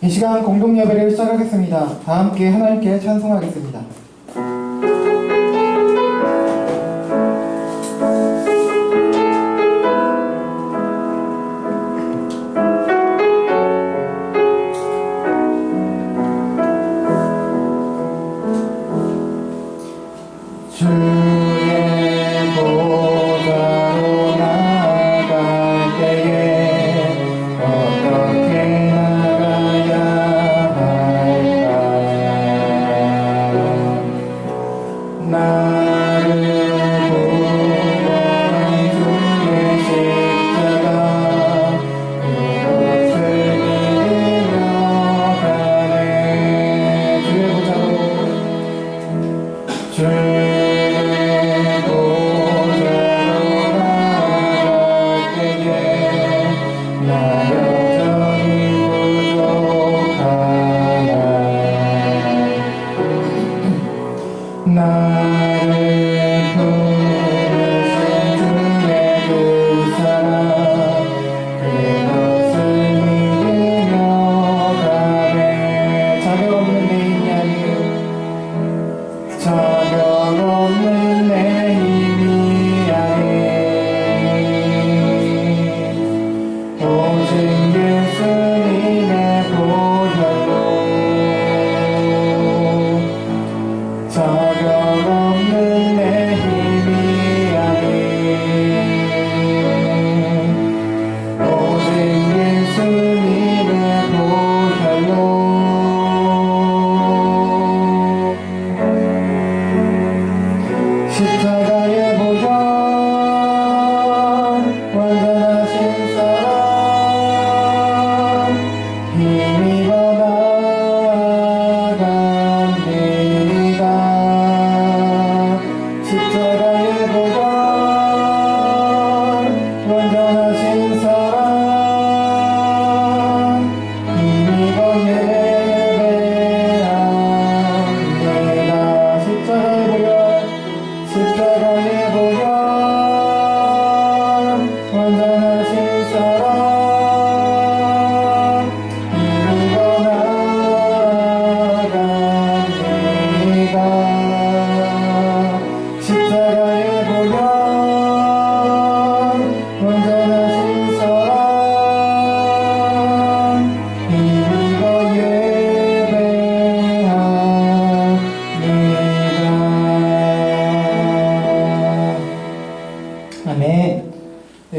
이 시간 공동 예배를 시작하겠습니다. 다 함께 하나님께 찬송하겠습니다.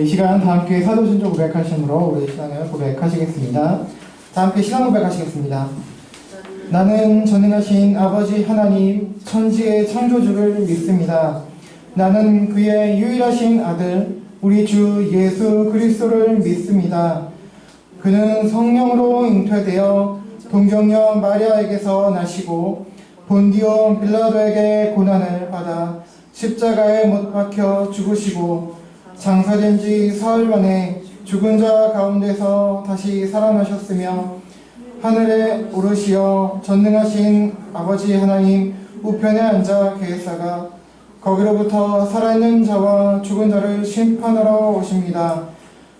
이 시간 다 함께 사도신조 고백하심으로 우리 신앙을 고백하시겠습니다. 다 함께 신앙 고백하시겠습니다. 나는 전능하신 아버지 하나님 천지의 창조주를 믿습니다. 나는 그의 유일하신 아들 우리 주 예수 그리스도를 믿습니다. 그는 성령으로 잉태되어 동정녀 마리아에게서 나시고 본디오 빌라도에게 고난을 받아 십자가에 못 박혀 죽으시고 장사된 지 사흘 만에 죽은 자 가운데서 다시 살아나셨으며 하늘에 오르시어 전능하신 아버지 하나님 우편에 앉아 계시다가 거기로부터 살아있는 자와 죽은 자를 심판하러 오십니다.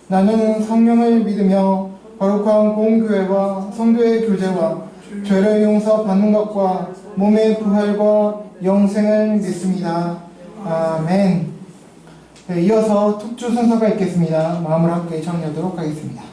나는 성령을 믿으며 거룩한 공교회와 성도의 교제와 죄를 용서받는 것과 몸의 부활과 영생을 믿습니다. 아멘. 네, 이어서 특주 순서가 있겠습니다. 마음을 함께 정리하도록 하겠습니다.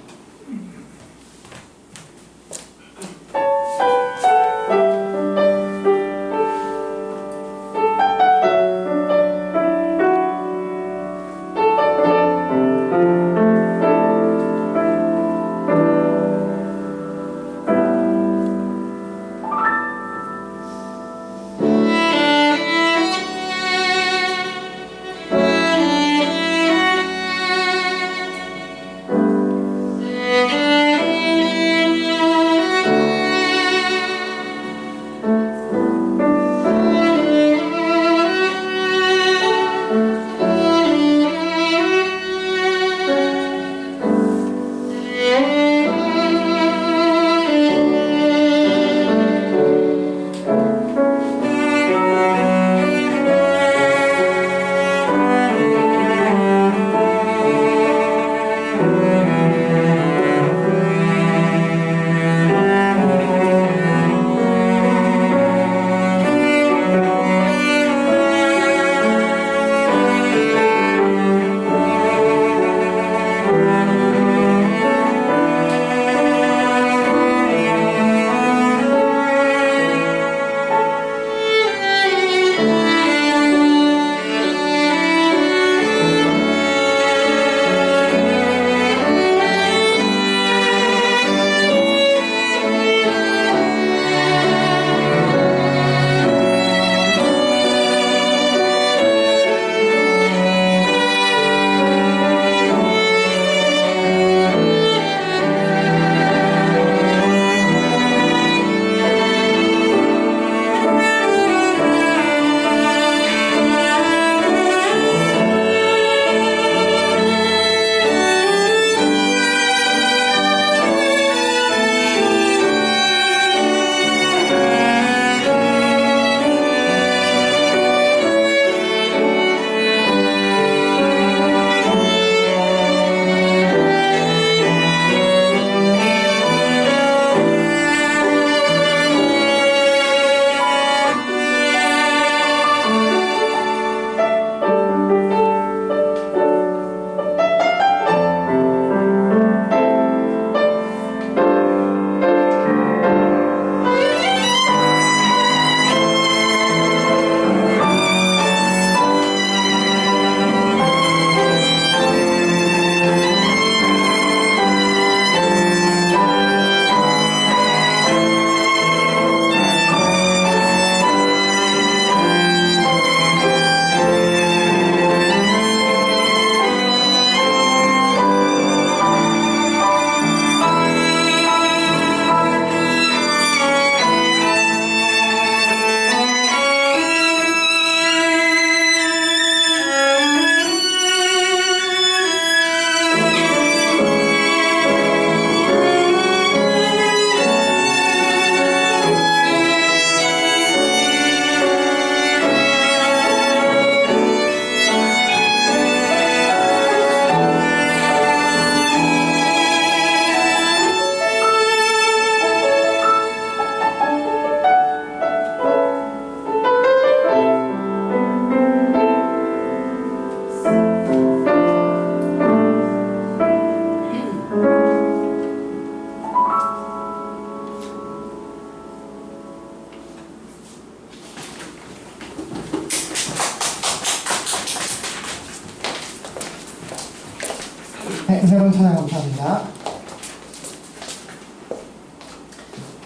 네, 새로운 찬양 감사합니다.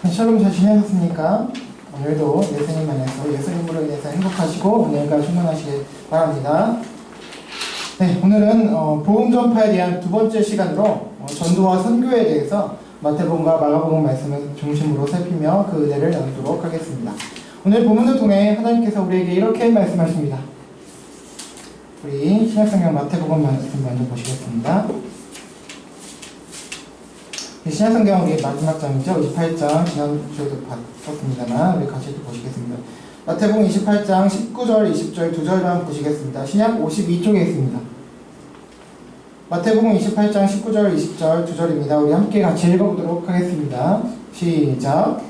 샬롬 잘 지내셨습니까? 오늘도 예수님 안에서 예수님으로 인해서 행복하시고 은혜가 충만하시길 바랍니다. 네, 오늘은 복음 전파에 대한 두 번째 시간으로 전도와 선교에 대해서 마태복음과 마가복음 말씀을 중심으로 살피며 그 은혜를 나누도록 하겠습니다. 오늘 본문을 통해 하나님께서 우리에게 이렇게 말씀하십니다. 우리 신약성경 마태복음 말씀 먼저 보시겠습니다. 신약성경 우리 마지막 장이죠. 28장 지난주에도 봤었습니다만 우리 같이 보시겠습니다. 마태복음 28장 19절, 20절 두 절만 보시겠습니다. 신약 52쪽에 있습니다. 마태복음 28장 19절, 20절 두 절입니다. 우리 함께 같이 읽어보도록 하겠습니다. 시작.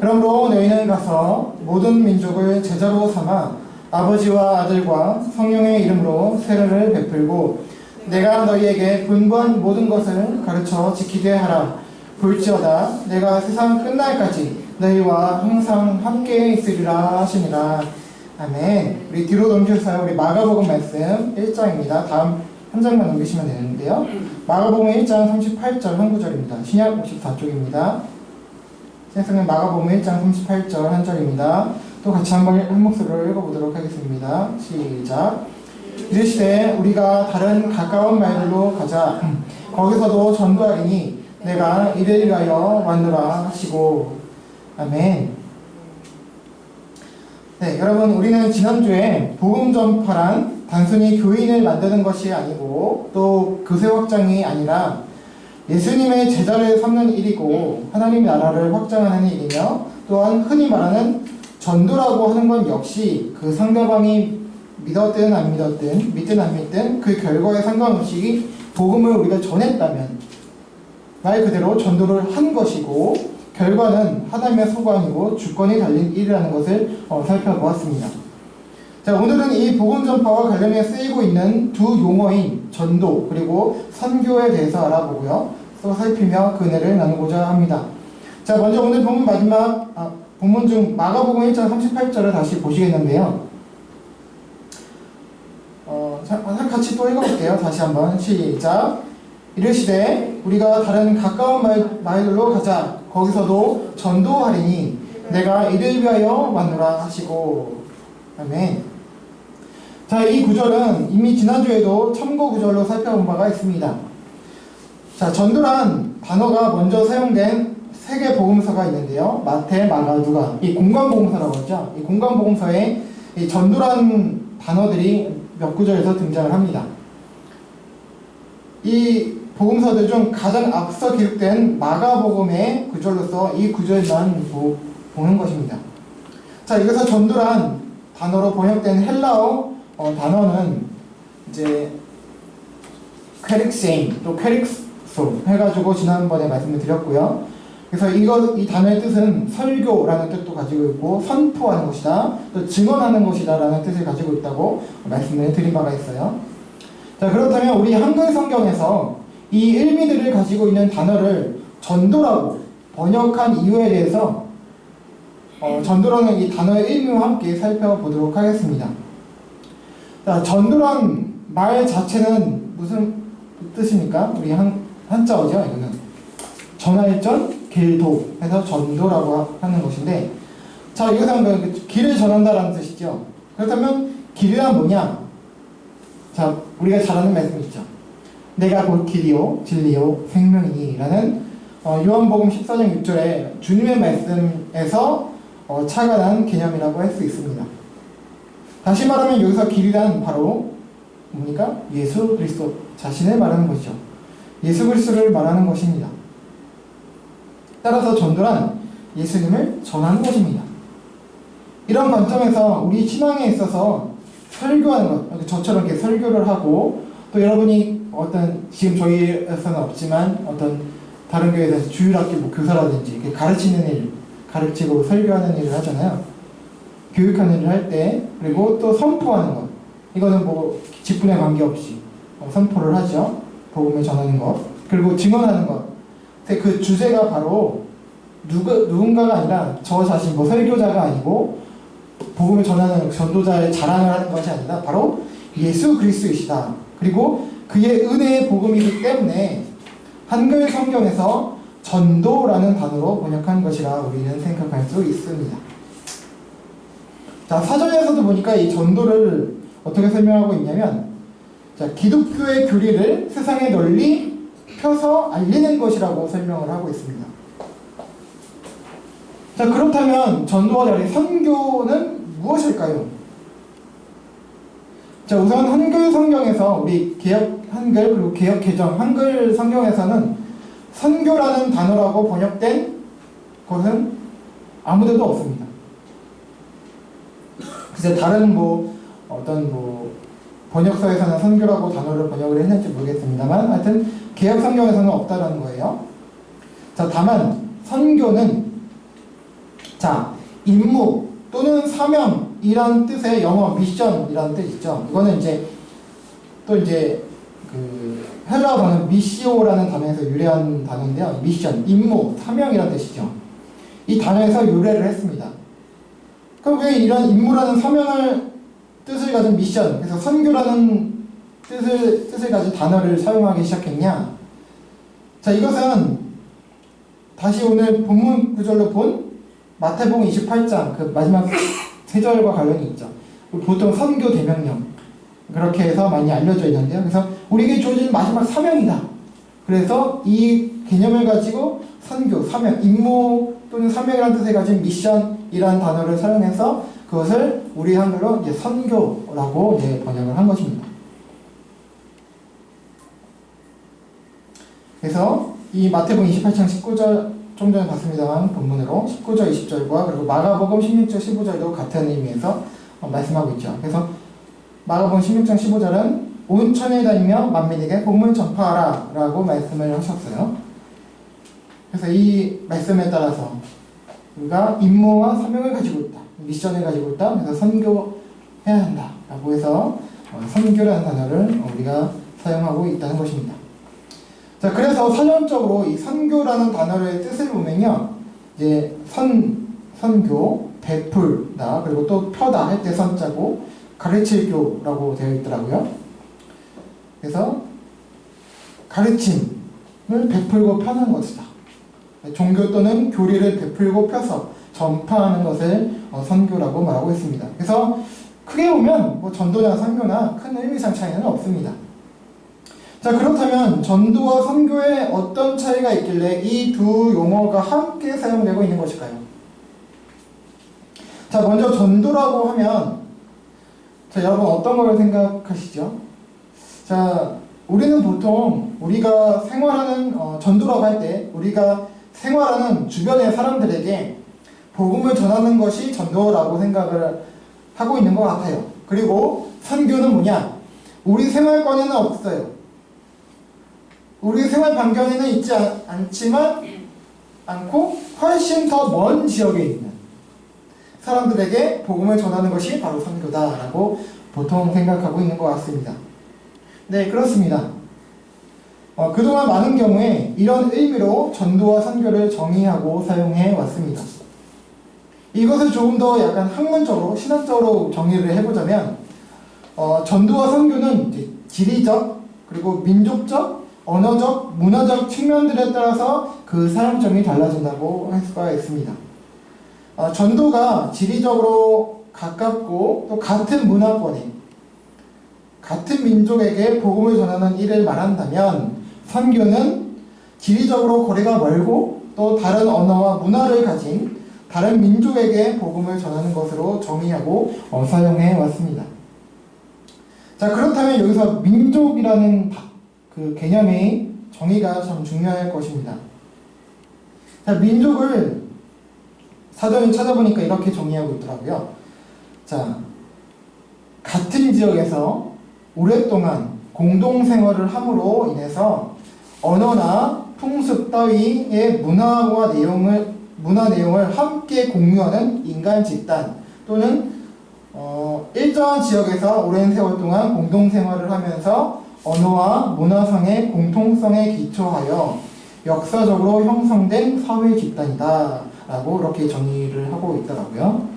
그러므로 너희는 가서 모든 민족을 제자로 삼아 아버지와 아들과 성령의 이름으로 세례를 베풀고 내가 너희에게 분부한 모든 것을 가르쳐 지키게 하라. 볼지어다 내가 세상 끝날까지 너희와 항상 함께 있으리라 하시니라. 아멘. 우리 뒤로 넘겨주세요. 우리 마가복음 말씀 1장입니다. 다음 한 장만 넘기시면 되는데요. 마가복음 1장 38절 한 구절입니다. 신약 54쪽입니다. 신약성경 마가복음 1장 38절 한 절입니다. 또 같이 한 목소리로 읽어보도록 하겠습니다. 시작. 이르시되 우리가 다른 가까운 마을로 가자. 거기서도 전도하리니 내가 이를 위하여 왔노라 하시고. 아멘. 네, 여러분, 우리는 지난주에 복음 전파란 단순히 교인을 만드는 것이 아니고 또 교세 확장이 아니라 예수님의 제자를 삼는 일이고 하나님 나라를 확장하는 일이며 또한 흔히 말하는 전도라고 하는 건 역시 그 상대방이 믿었든 안 믿었든 믿든 안 믿든 그 결과에 상관없이 복음을 우리가 전했다면 말 그대로 전도를 한 것이고 결과는 하나님의 소관이고 주권이 달린 일이라는 것을 살펴보았습니다. 자, 오늘은 이 복음 전파와 관련해 쓰이고 있는 두 용어인 전도 그리고 선교에 대해서 알아보고요. 또 살피며 그 은혜를 나누고자 합니다. 자, 먼저 오늘 본문 본문 중 마가복음 1장 38절을 다시 보시겠는데요. 같이 또 읽어볼게요. 다시 한번 시작. 이르시되 우리가 다른 가까운 마을로 가자. 거기서도 전도하리니 내가 이를 위하여 왔노라 하시고. 아멘. 자, 이 구절은 이미 지난주에도 참고 구절로 살펴본 바가 있습니다. 자, 전도란 단어가 먼저 사용된 세 개 복음서가 있는데요. 마태, 마가, 누가. 이 공관복음서라고 하죠. 이 공관복음서에 이 전도란 단어들이 몇 구절에서 등장을 합니다. 이 복음서들 중 가장 앞서 기록된 마가복음의 구절로서 이 구절만 보는 것입니다. 자, 여기서 전도란 단어로 번역된 헬라어 단어는 이제 퀘릭세인 또 퀘릭소 해가지고 지난번에 말씀을 드렸고요. 그래서 이 단어의 뜻은 설교라는 뜻도 가지고 있고 선포하는 것이다, 또 증언하는 것이다 라는 뜻을 가지고 있다고 말씀을 드린 바가 있어요. 자, 그렇다면 우리 한글 성경에서 이 의미들을 가지고 있는 단어를 전도라고 번역한 이유에 대해서 전도라는 이 단어의 의미와 함께 살펴보도록 하겠습니다. 자, 전도란 말 자체는 무슨 뜻입니까? 우리 한자어죠. 이거는 전할전 길도 해서 전도라고 하는 것인데, 자, 이것은 길을 전한다라는 뜻이죠. 그렇다면 길이란 뭐냐? 자, 우리가 잘 아는 말씀 있죠. 내가 곧 길이요 진리요 생명이니 라는 요한복음 14장 6절에 주님의 말씀에서 착안한 개념이라고 할 수 있습니다. 다시 말하면 여기서 길이란 바로 뭡니까? 예수 그리스도 자신을 말하는 것이죠. 예수 그리스도를 말하는 것입니다. 따라서 전도란 예수님을 전하는 것입니다. 이런 관점에서 우리 신앙에 있어서 설교하는 것, 저처럼 이렇게 설교를 하고 또 여러분이 지금 저희에서는 없지만 어떤 다른 교회에서 주일학교 교사라든지 이렇게 가르치는 일, 가르치고 설교하는 일을 하잖아요. 교육하는 일을 할 때, 그리고 또 선포하는 것, 이거는 뭐 직분에 관계없이 선포를 하죠. 복음을 전하는 것, 그리고 증언하는 것. 그 주제가 바로 누군가가 아니라 저 자신, 설교자가 아니고 복음을 전하는 전도자의 자랑을 하는 것이 아니라 바로 예수 그리스도이시다. 그리고 그의 은혜의 복음이기 때문에 한글 성경에서 전도라는 단어로 번역한 것이라 우리는 생각할 수 있습니다. 자, 사전에서도 보니까 이 전도를 어떻게 설명하고 있냐면, 자, 기독교의 교리를 세상에 널리 펴서 알리는 것이라고 설명을 하고 있습니다. 자, 그렇다면 전도와 달리 선교는 무엇일까요? 자, 우선 한글 성경에서 우리 개역 한글 그리고 개역 개정 한글 성경에서는 선교라는 단어라고 번역된 것은 아무데도 없습니다. 글쎄 다른 어떤 번역서에서는 선교라고 단어를 번역을 했는지 모르겠습니다만 하여튼 개역 성경에서는 없다라는 거예요. 자, 다만 선교는 자, 임무 또는 사명이란 뜻의 영어 미션이라는 뜻 있죠. 이거는 또 그 헬라어로는 미시오라는 단어에서 유래한 단어인데요. 미션, 임무, 사명이라는 뜻이죠. 이 단어에서 유래를 했습니다. 그럼 왜 이런 임무라는 사명을 뜻을 가진 미션, 그래서 선교라는 뜻을 가진 단어를 사용하기 시작했냐? 자, 이것은 다시 오늘 본문 구절로 본 마태복음 28장 그 마지막 세 절과 관련이 있죠. 보통 선교 대명령 그렇게 해서 많이 알려져 있는데요. 그래서 우리에게 주어진 마지막 사명이다. 그래서 이 개념을 가지고 선교, 사명, 임무 또는 사명이라는 뜻을 가진 미션이라는 단어를 사용해서 그것을 우리 한글로 이제 선교라고 번역을 한 것입니다. 그래서 이 마태복음 28장 19절 좀 전에 봤습니다만 본문으로 19절 20절과 그리고 마가복음 16절 15절도 같은 의미에서 말씀하고 있죠. 그래서 마가복음 16장 15절은 온 천에 다니며 만민에게 복음을 전파하라 라고 말씀을 하셨어요. 그래서 이 말씀에 따라서 우리가 임무와 사명을 가지고 있다. 미션을 가지고 있다. 그래서 선교해야 한다 라고 해서 선교라는 단어를 우리가 사용하고 있다는 것입니다. 자, 그래서 사전적으로 이 선교라는 단어의 뜻을 보면요, 이제 선교, 베풀다, 그리고 또 펴다 할 때 선자고 가르칠 교라고 되어 있더라고요. 그래서 가르침을 베풀고 펴는 것이다. 종교 또는 교리를 베풀고 펴서 전파하는 것을 선교라고 말하고 있습니다. 그래서 크게 보면 전도나 선교나 큰 의미상 차이는 없습니다. 자, 그렇다면 전도와 선교에 어떤 차이가 있길래 이 두 용어가 함께 사용되고 있는 것일까요? 자, 먼저 전도라고 하면 자, 여러분 어떤 걸 생각하시죠? 자, 우리는 보통 우리가 생활하는 전도라고 할 때 우리가 생활하는 주변의 사람들에게 복음을 전하는 것이 전도라고 생각을 하고 있는 것 같아요. 그리고 선교는 뭐냐? 우리 생활권에는 없어요. 우리 생활 반경에는 있지 않고 훨씬 더 먼 지역에 있는 사람들에게 복음을 전하는 것이 바로 선교다라고 보통 생각하고 있는 것 같습니다. 네, 그렇습니다. 그동안 많은 경우에 이런 의미로 전도와 선교를 정의하고 사용해 왔습니다. 이것을 조금 더 약간 학문적으로 신학적으로 정의를 해보자면 전도와 선교는 이제 지리적 그리고 민족적 언어적, 문화적 측면들에 따라서 그 사용점이 달라진다고 할 수가 있습니다. 전도가 지리적으로 가깝고 또 같은 문화권에 같은 민족에게 복음을 전하는 일을 말한다면 선교는 지리적으로 거리가 멀고 또 다른 언어와 문화를 가진 다른 민족에게 복음을 전하는 것으로 정의하고 사용해 왔습니다. 자, 그렇다면 여기서 민족이라는 그 개념의 정의가 참 중요할 것입니다. 자, 민족을 사전에 찾아보니까 이렇게 정의하고 있더라고요. 자, 같은 지역에서 오랫동안 공동생활을 함으로 인해서 언어나 풍습 따위의 문화 내용을 함께 공유하는 인간 집단 또는 일정한 지역에서 오랜 세월 동안 공동생활을 하면서 언어와 문화상의 공통성에 기초하여 역사적으로 형성된 사회 집단이다 라고 이렇게 정의를 하고 있더라고요.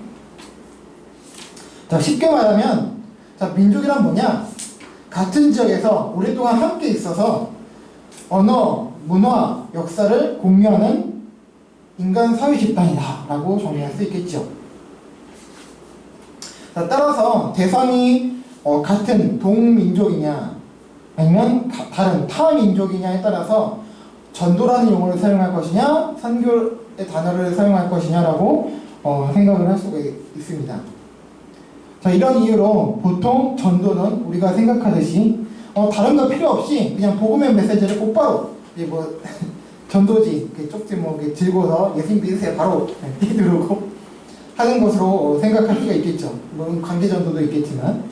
자, 쉽게 말하면 자, 민족이란 뭐냐? 같은 지역에서 오랫동안 함께 있어서 언어, 문화, 역사를 공유하는 인간 사회 집단이다 라고 정리할 수 있겠죠. 자, 따라서 대상이 같은 동민족이냐 아니면 다른 타민족이냐에 따라서 전도라는 용어를 사용할 것이냐 선교의 단어를 사용할 것이냐라고 생각을 할 수가 있습니다. 자, 이런 이유로 보통 전도는 우리가 생각하듯이 다른 거 필요 없이 그냥 복음의 메시지를 곧바로 뭐 전도지 쪽지 뭐 들고서 예수님 믿으세요 바로 뛰들어오고 하는 것으로 생각할 수가 있겠죠. 물론 관계 전도도 있겠지만,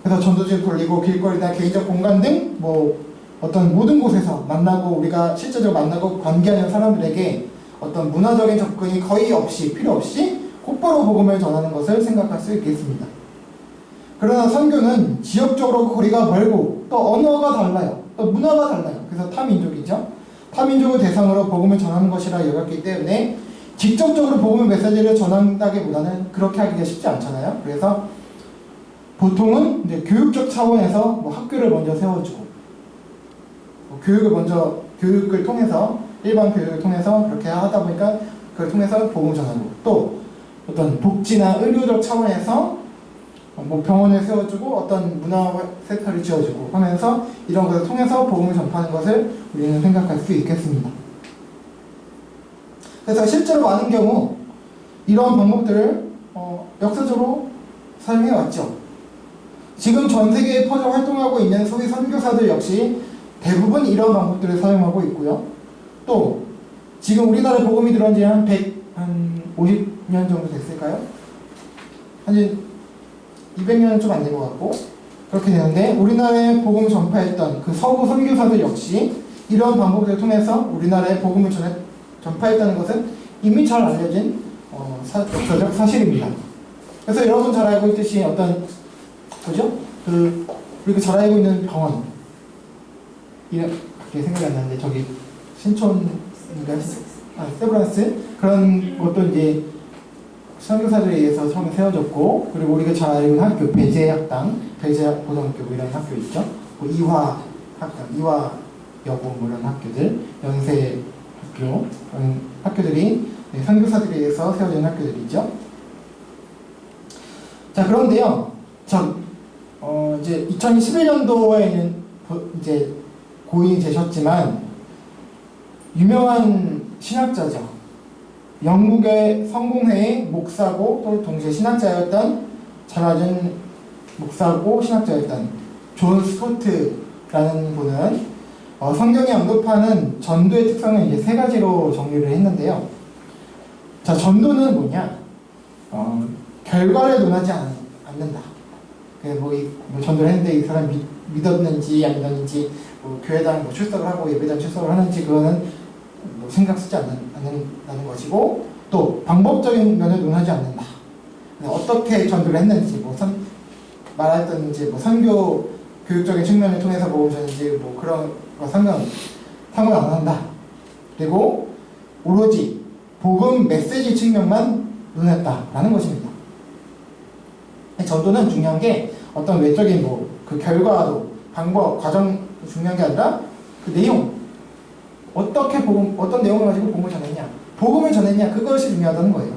그래서 전도지를 돌리고 길거리나 개인적 공간 등 뭐 어떤 모든 곳에서 만나고 우리가 실제적으로 만나고 관계하는 사람들에게 어떤 문화적인 접근이 거의 없이 필요 없이 곧바로 복음을 전하는 것을 생각할 수 있겠습니다. 그러나 선교는 지역적으로 거리가 멀고 또 언어가 달라요. 또 문화가 달라요. 그래서 타민족이죠. 타민족을 대상으로 복음을 전하는 것이라 여겼기 때문에 직접적으로 복음의 메시지를 전한다기보다는 그렇게 하기가 쉽지 않잖아요. 그래서 보통은 이제 교육적 차원에서 뭐 학교를 먼저 세워주고 교육을 통해서 일반 교육을 통해서 그렇게 하다 보니까 그걸 통해서 복음을 전하고 또 어떤 복지나 의료적 차원에서 뭐 병원을 세워주고 어떤 문화센터를 지어주고 하면서 이런 것을 통해서 복음을 전파하는 것을 우리는 생각할 수 있겠습니다. 그래서 실제로 많은 경우 이런 방법들을 역사적으로 사용해 왔죠. 지금 전 세계에 퍼져 활동하고 있는 소위 선교사들 역시 대부분 이런 방법들을 사용하고 있고요. 또 지금 우리나라에 복음이 들어온 지 한 50년 정도 됐을까요? 한 200년은 좀 안 된 것 같고 그렇게 되는데 우리나라에 복음을 전파했던 그 서구 선교사들 역시 이런 방법들을 통해서 우리나라에 복음을 전파했다는 것은 이미 잘 알려진 역사적 사실입니다. 그래서 여러분 잘 알고 있듯이 어떤 우리가 잘 알고 있는 병원 갑자기 생각이 안 나는데 저기 신촌인가 세브란스 그런 것도 이제 선교사들에 의해서 처음에 세워졌고 그리고 우리가 잘 알고 있는 학교 배재학당, 배재고등학교 뭐 이런 학교 있죠. 뭐 이화학당, 이화여고 뭐 이런 학교들, 연세학교 그런 학교들이 선교사들에 의해서 세워진 학교들이죠. 자 그런데요, 이제 2011년도에는 이제 고인이 되셨지만 유명한 신학자죠. 영국의 성공회의 목사고 또 동시에 신학자였던 잘 알려진 목사고 신학자였던 존 스코트라는 분은 성경이 언급하는 전도의 특성은 이제 세 가지로 정리를 했는데요. 자, 전도는 뭐냐? 결과를 논하지 않는다. 뭐 전도를 했는데 이 사람이 믿었는지 안 믿었는지 뭐 교회당 출석을 하고 예배당 출석을 하는지 그거는 뭐 신경 쓰지 않는다는 것이고 또 방법적인 면을 논하지 않는다. 어떻게 전도를 했는지 말했던지 선교 교육적인 측면을 통해서 복음을 전했는지 뭐 그런 거 상관 안 한다. 그리고 오로지 복음 메시지 측면만 논했다라는 것입니다. 전도는 중요한 게 어떤 외적인 그 결과도 방법, 과정 중요한 게 아니라 그 내용 어떤 내용을 가지고 복음을 전했냐 복음을 전했냐 그것이 중요하다는 거예요.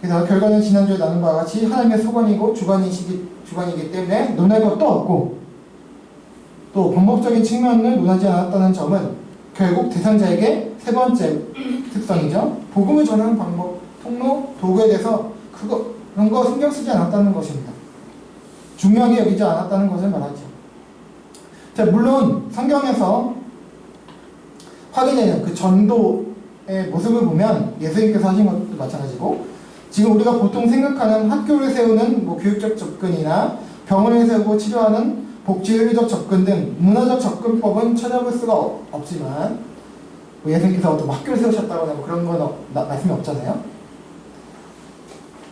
그래서 결과는 지난주에 나눈 바와 같이 하나님의 소관이고 주관이기 때문에 논할 것도 없고 또 방법적인 측면을 논하지 않았다는 점은 결국 대상자에게 세 번째 특성이죠. 복음을 전하는 방법, 통로, 도구에 대해서 그런 거 신경 쓰지 않았다는 것입니다. 중요하게 여기지 않았다는 것을 말하죠. 자, 물론 성경에서 확인되는 그 전도의 모습을 보면 예수님께서 하신 것도 마찬가지고 지금 우리가 보통 생각하는 학교를 세우는 교육적 접근이나 병원을 세우고 치료하는 복지의료적 접근 등 문화적 접근법은 찾아볼 수가 없지만 예수님께서 어떤 학교를 세우셨다거나 그런 건 말씀이 없잖아요.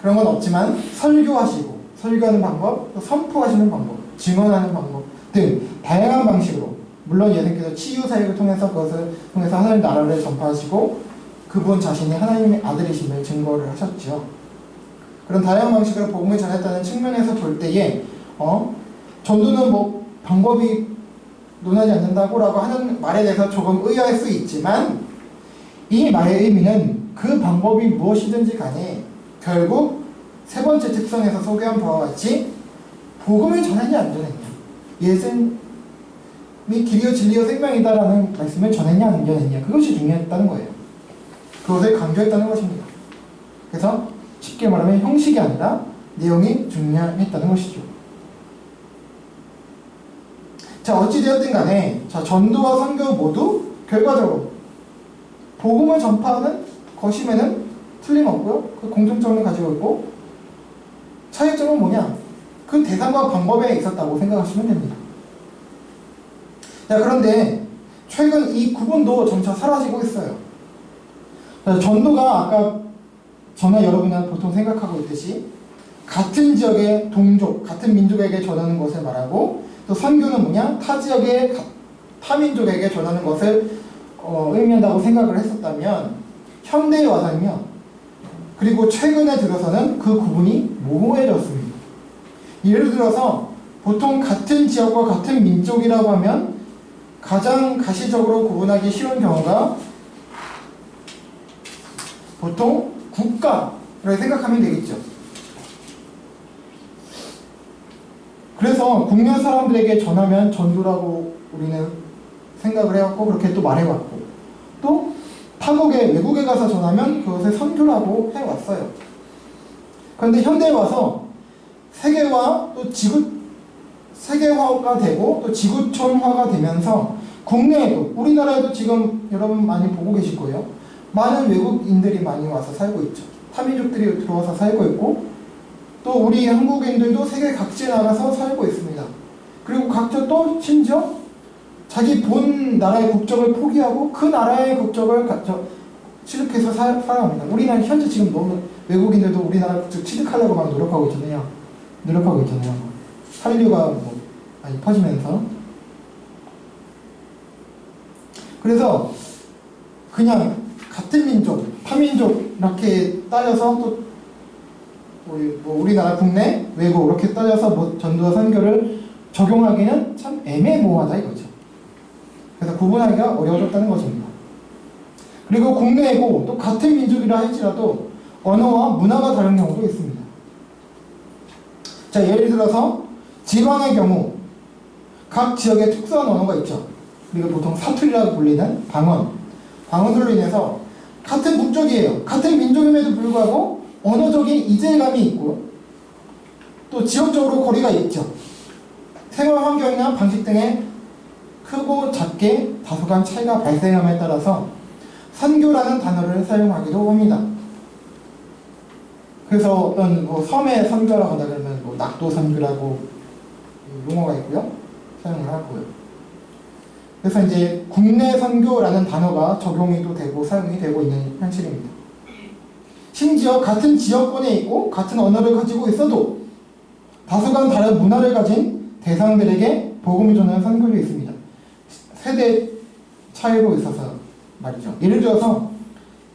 그런 건 없지만 설교하는 방법, 또 선포하시는 방법, 증언하는 방법 등 다양한 방식으로 물론 예수님께서 치유 사역을 통해서 그것을 통해서 하나님 나라를 전파하시고 그분 자신이 하나님의 아들이심을 증거를 하셨죠. 그런 다양한 방식으로 복음을 전했다는 측면에서 볼 때에 전도는 뭐 방법이 논하지 않는다고라고 하는 말에 대해서 조금 의아할 수 있지만 이 말의 의미는 그 방법이 무엇이든지 간에 결국 세 번째 특성에서 소개한 바와 같이 복음을 전했냐 안 전했냐, 예수님이 길이요 진리요 생명이다라는 말씀을 전했냐 안 전했냐, 그것이 중요했다는 거예요. 그것을 강조했다는 것입니다. 그래서 쉽게 말하면 형식이 아니라 내용이 중요했다는 것이죠. 자, 어찌되었든 간에 전도와 선교 모두 결과적으로 복음을 전파하는 것임에는 틀림없고요. 그 공통점을 가지고 있고, 차이점은 뭐냐? 그 대상과 방법에 있었다고 생각하시면 됩니다. 자, 그런데 최근 이 구분도 점차 사라지고 있어요. 자, 전도가 아까 저나 여러분이 보통 생각하고 있듯이 같은 지역의 동족, 같은 민족에게 전하는 것을 말하고, 또 선교는 뭐냐? 타 지역의 타민족에게 전하는 것을 의미한다고 생각을 했었다면, 현대에 와서는요, 그리고 최근에 들어서는 그 구분이 모호해졌습니다. 예를 들어서 보통 같은 지역과 같은 민족이라고 하면 가장 가시적으로 구분하기 쉬운 경우가 보통 국가를 생각하면 되겠죠. 그래서 국내 사람들에게 전하면 전도라고 우리는 생각을 해왔고, 그렇게 또 말해왔고, 또 타국에 외국에 가서 전하면 그것을 선교라고 해왔어요. 그런데 현대에 와서 세계화 또 세계화가 되고 또 지구촌화가 되면서 국내에도, 우리나라에도 지금 여러분 많이 보고 계실 거예요. 많은 외국인들이 많이 와서 살고 있죠. 타민족들이 들어와서 살고 있고, 또 우리 한국인들도 세계 각지에 나가서 살고 있습니다. 그리고 각자 또 심지어 자기 본 나라의 국적을 포기하고 그 나라의 국적을 취득해서 살아갑니다. 우리나라 현재 지금 너무 외국인들도 우리나라 국적 취득하려고 막 노력하고 있잖아요. 한류가 많이 퍼지면서. 그래서 그냥 같은 민족, 타민족 이렇게 따져서 또 우리나라 국내, 외국 이렇게 따져서 전도와 선교를 적용하기는 참 애매모호하다 이거죠. 그래서 구분하기가 어려워졌다는 것입니다. 그리고 국내이고 또 같은 민족이라 할지라도 언어와 문화가 다른 경우도 있습니다. 자, 예를 들어서 지방의 경우 각 지역에 특수한 언어가 있죠. 그리고 보통 사투리라고 불리는 방언들로 인해서 같은 국적이에요. 같은 민족임에도 불구하고 언어적인 이질감이 있고, 또 지역적으로 거리가 있죠. 생활 환경이나 방식 등의 크고 작게 다소간 차이가 발생함에 따라서 선교라는 단어를 사용하기도 합니다. 그래서 어떤 섬에 선교라고 한다 그러면 낙도 선교라고 용어가 있고요. 사용을 하고요. 그래서 이제 국내 선교라는 단어가 적용이 또 되고 사용이 되고 있는 현실입니다. 심지어 같은 지역권에 있고 같은 언어를 가지고 있어도 다소간 다른 문화를 가진 대상들에게 복음을 전하는 선교도 있습니다. 세대 차이로 있어서 말이죠. 예를 들어서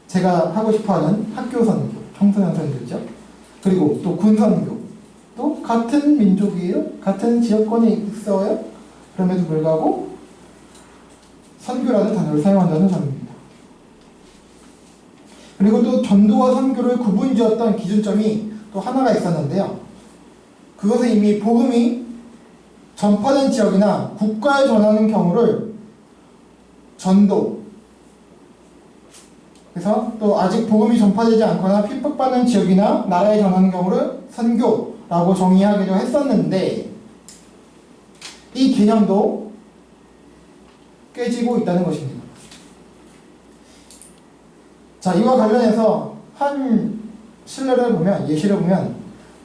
제가 하고 싶어하는 학교 선교, 청소년 선교죠. 그리고 또 군 선교, 또 같은 민족이에요. 같은 지역권에 있어요. 그럼에도 불구하고 선교라는 단어를 사용한다는 점입니다. 그리고 또 전도와 선교를 구분지었던 기준점이 또 하나가 있었는데요. 그것은 이미 복음이 전파된 지역이나 국가에 전하는 경우를 전도, 그래서 또 아직 복음이 전파되지 않거나 핍박받는 지역이나 나라에 전하는 경우를 선교라고 정의하기도 했었는데, 이 개념도 깨지고 있다는 것입니다. 자, 이와 관련해서 한 신뢰를 보면, 예시를 보면,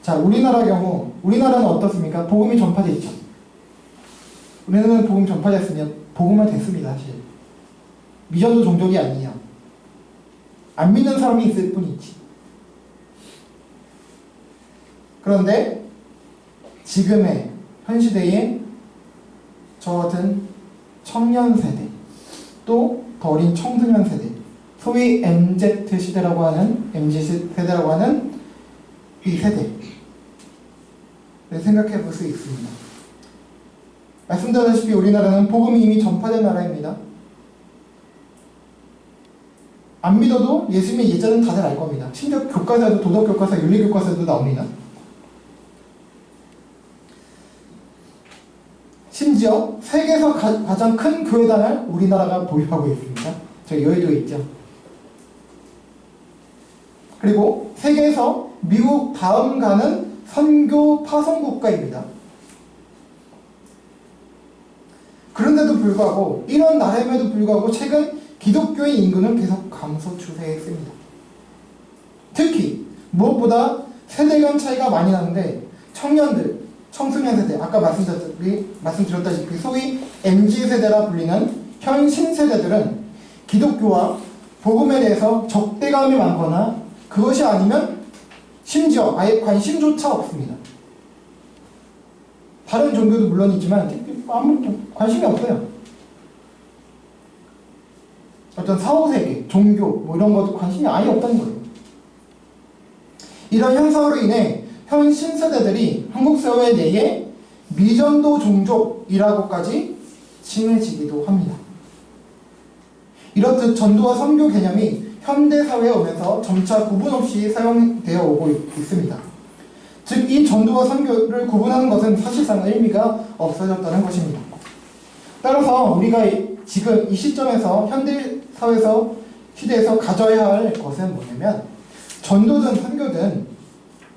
자, 우리나라 경우, 우리나라는 어떻습니까? 복음이 전파됐죠. 우리나라는 복음 전파됐으면 복음만 됐습니다, 사실. 미전도 종족이 아니에요. 안 믿는 사람이 있을 뿐이지. 그런데 지금의 현 시대에 저 같은 청년 세대, 또 더 어린 청소년 세대, 소위 MZ 세대라고 하는 이 세대를 생각해 볼 수 있습니다. 말씀드렸다시피 우리나라는 복음이 이미 전파된 나라입니다. 안 믿어도 예수님의 예자는 다들 알 겁니다. 심지어 교과서에도 도덕교과서, 윤리교과서에도 나옵니다. 심지어 세계에서 가장 큰 교회당을 우리나라가 보유하고 있습니다. 저희 여의도에 있죠. 그리고 세계에서 미국 다음 가는 선교 파송국가입니다. 그런데도 불구하고 이런 나라임에도 불구하고 최근 기독교의 인구는 계속 감소 추세에 있습니다. 특히 무엇보다 세대 간 차이가 많이 나는데 청년들, 청소년 세대, 아까 말씀드렸다시피 소위 MZ세대라 불리는 현 신세대들은 기독교와 복음에 대해서 적대감이 많거나 그것이 아니면 심지어 아예 관심조차 없습니다. 다른 종교도 물론 있지만 아무 관심이 없어요. 어떤 사후세계, 종교 뭐 이런 것도 관심이 아예 없다는 거예요. 이런 현상으로 인해 현 신세대들이 한국 사회 내에 미전도 종족이라고까지 칭해지기도 합니다. 이렇듯 전도와 선교 개념이 현대사회에 오면서 점차 구분 없이 사용되어 오고 있습니다. 즉, 이 전도와 선교를 구분하는 것은 사실상 의미가 없어졌다는 것입니다. 따라서 우리가 지금 이 시점에서 현대사회에서 시대에서 가져야 할 것은 뭐냐면 전도든 선교든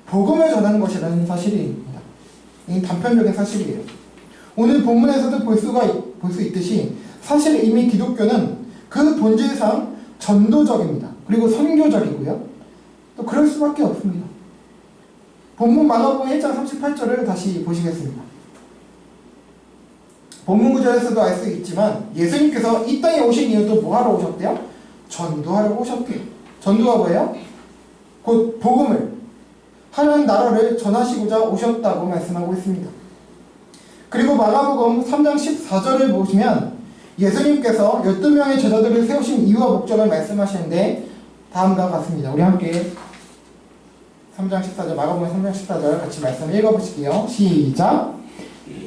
복음을 전하는 것이라는 사실입니다. 이 단편적인 사실이에요. 오늘 본문에서도 볼 수 있듯이 사실 이미 기독교는 그 본질상 전도적입니다. 그리고 선교적이고요. 또 그럴 수밖에 없습니다. 본문 마가복음 1장 38절을 다시 보시겠습니다. 본문 구절에서도 알 수 있지만 예수님께서 이 땅에 오신 이유도 뭐하러 오셨대요? 전도하러 오셨대요. 전도가 뭐예요? 곧 복음을, 하나님 나라를 전하시고자 오셨다고 말씀하고 있습니다. 그리고 마가복음 3장 14절을 보시면 예수님께서 12명의 제자들을 세우신 이유와 목적을 말씀하시는데 다음과 같습니다. 우리 함께 3장 14절, 마가복음 3장 14절 같이 말씀 읽어보실게요. 시작!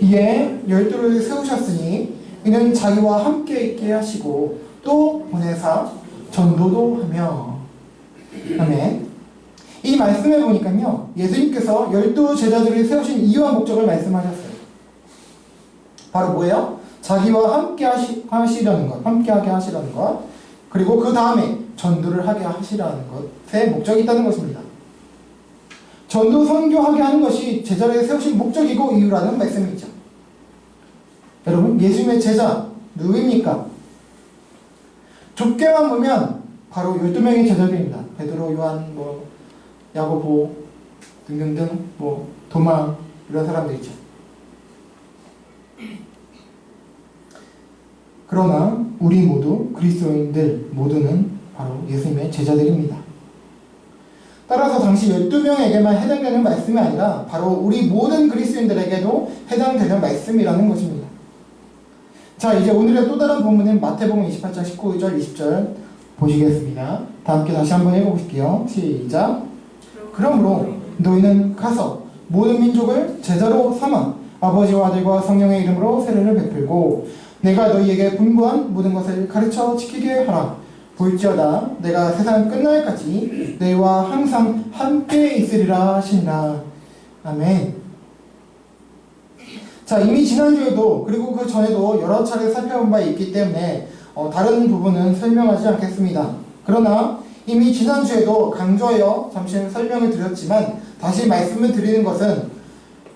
이에 12를 세우셨으니 이는 자기와 함께 있게 하시고 또 보내사 전도도 하며. 아멘. 이 말씀에 보니까요, 예수님께서 12 제자들을 세우신 이유와 목적을 말씀하셨어요. 바로 뭐예요? 자기와 함께 하시려는 것, 함께하게 하시려는 것, 그리고 그 다음에 전도를 하게 하시라는 것에 목적이 있다는 것입니다. 전도 선교하게 하는 것이 제자를 세우신 목적이고 이유라는 말씀이죠. 여러분, 예수님의 제자 누구입니까? 좁게만 보면 바로 12명의 제자들입니다. 베드로, 요한, 야고보 등등등, 도마 이런 사람들이죠. 그러나 우리 모두 그리스도인들 모두는 바로 예수님의 제자들입니다. 따라서 당시 12명에게만 해당되는 말씀이 아니라 바로 우리 모든 그리스도인들에게도 해당되는 말씀이라는 것입니다. 자, 이제 오늘의 또 다른 본문인 마태복음 28장 19절 20절 보시겠습니다. 다 함께 다시 한번 읽어보실게요. 시작! 그러므로 너희는 가서 모든 민족을 제자로 삼아 아버지와 아들과 성령의 이름으로 세례를 베풀고 내가 너희에게 분부한 모든 것을 가르쳐 지키게 하라. 볼지어다 내가 세상 끝날까지 너희와 항상 함께 있으리라 하시니라. 아멘. 자, 이미 지난주에도 그리고 그 전에도 여러 차례 살펴본 바 있기 때문에 다른 부분은 설명하지 않겠습니다. 그러나 이미 지난주에도 강조하여 잠시 설명을 드렸지만 다시 말씀을 드리는 것은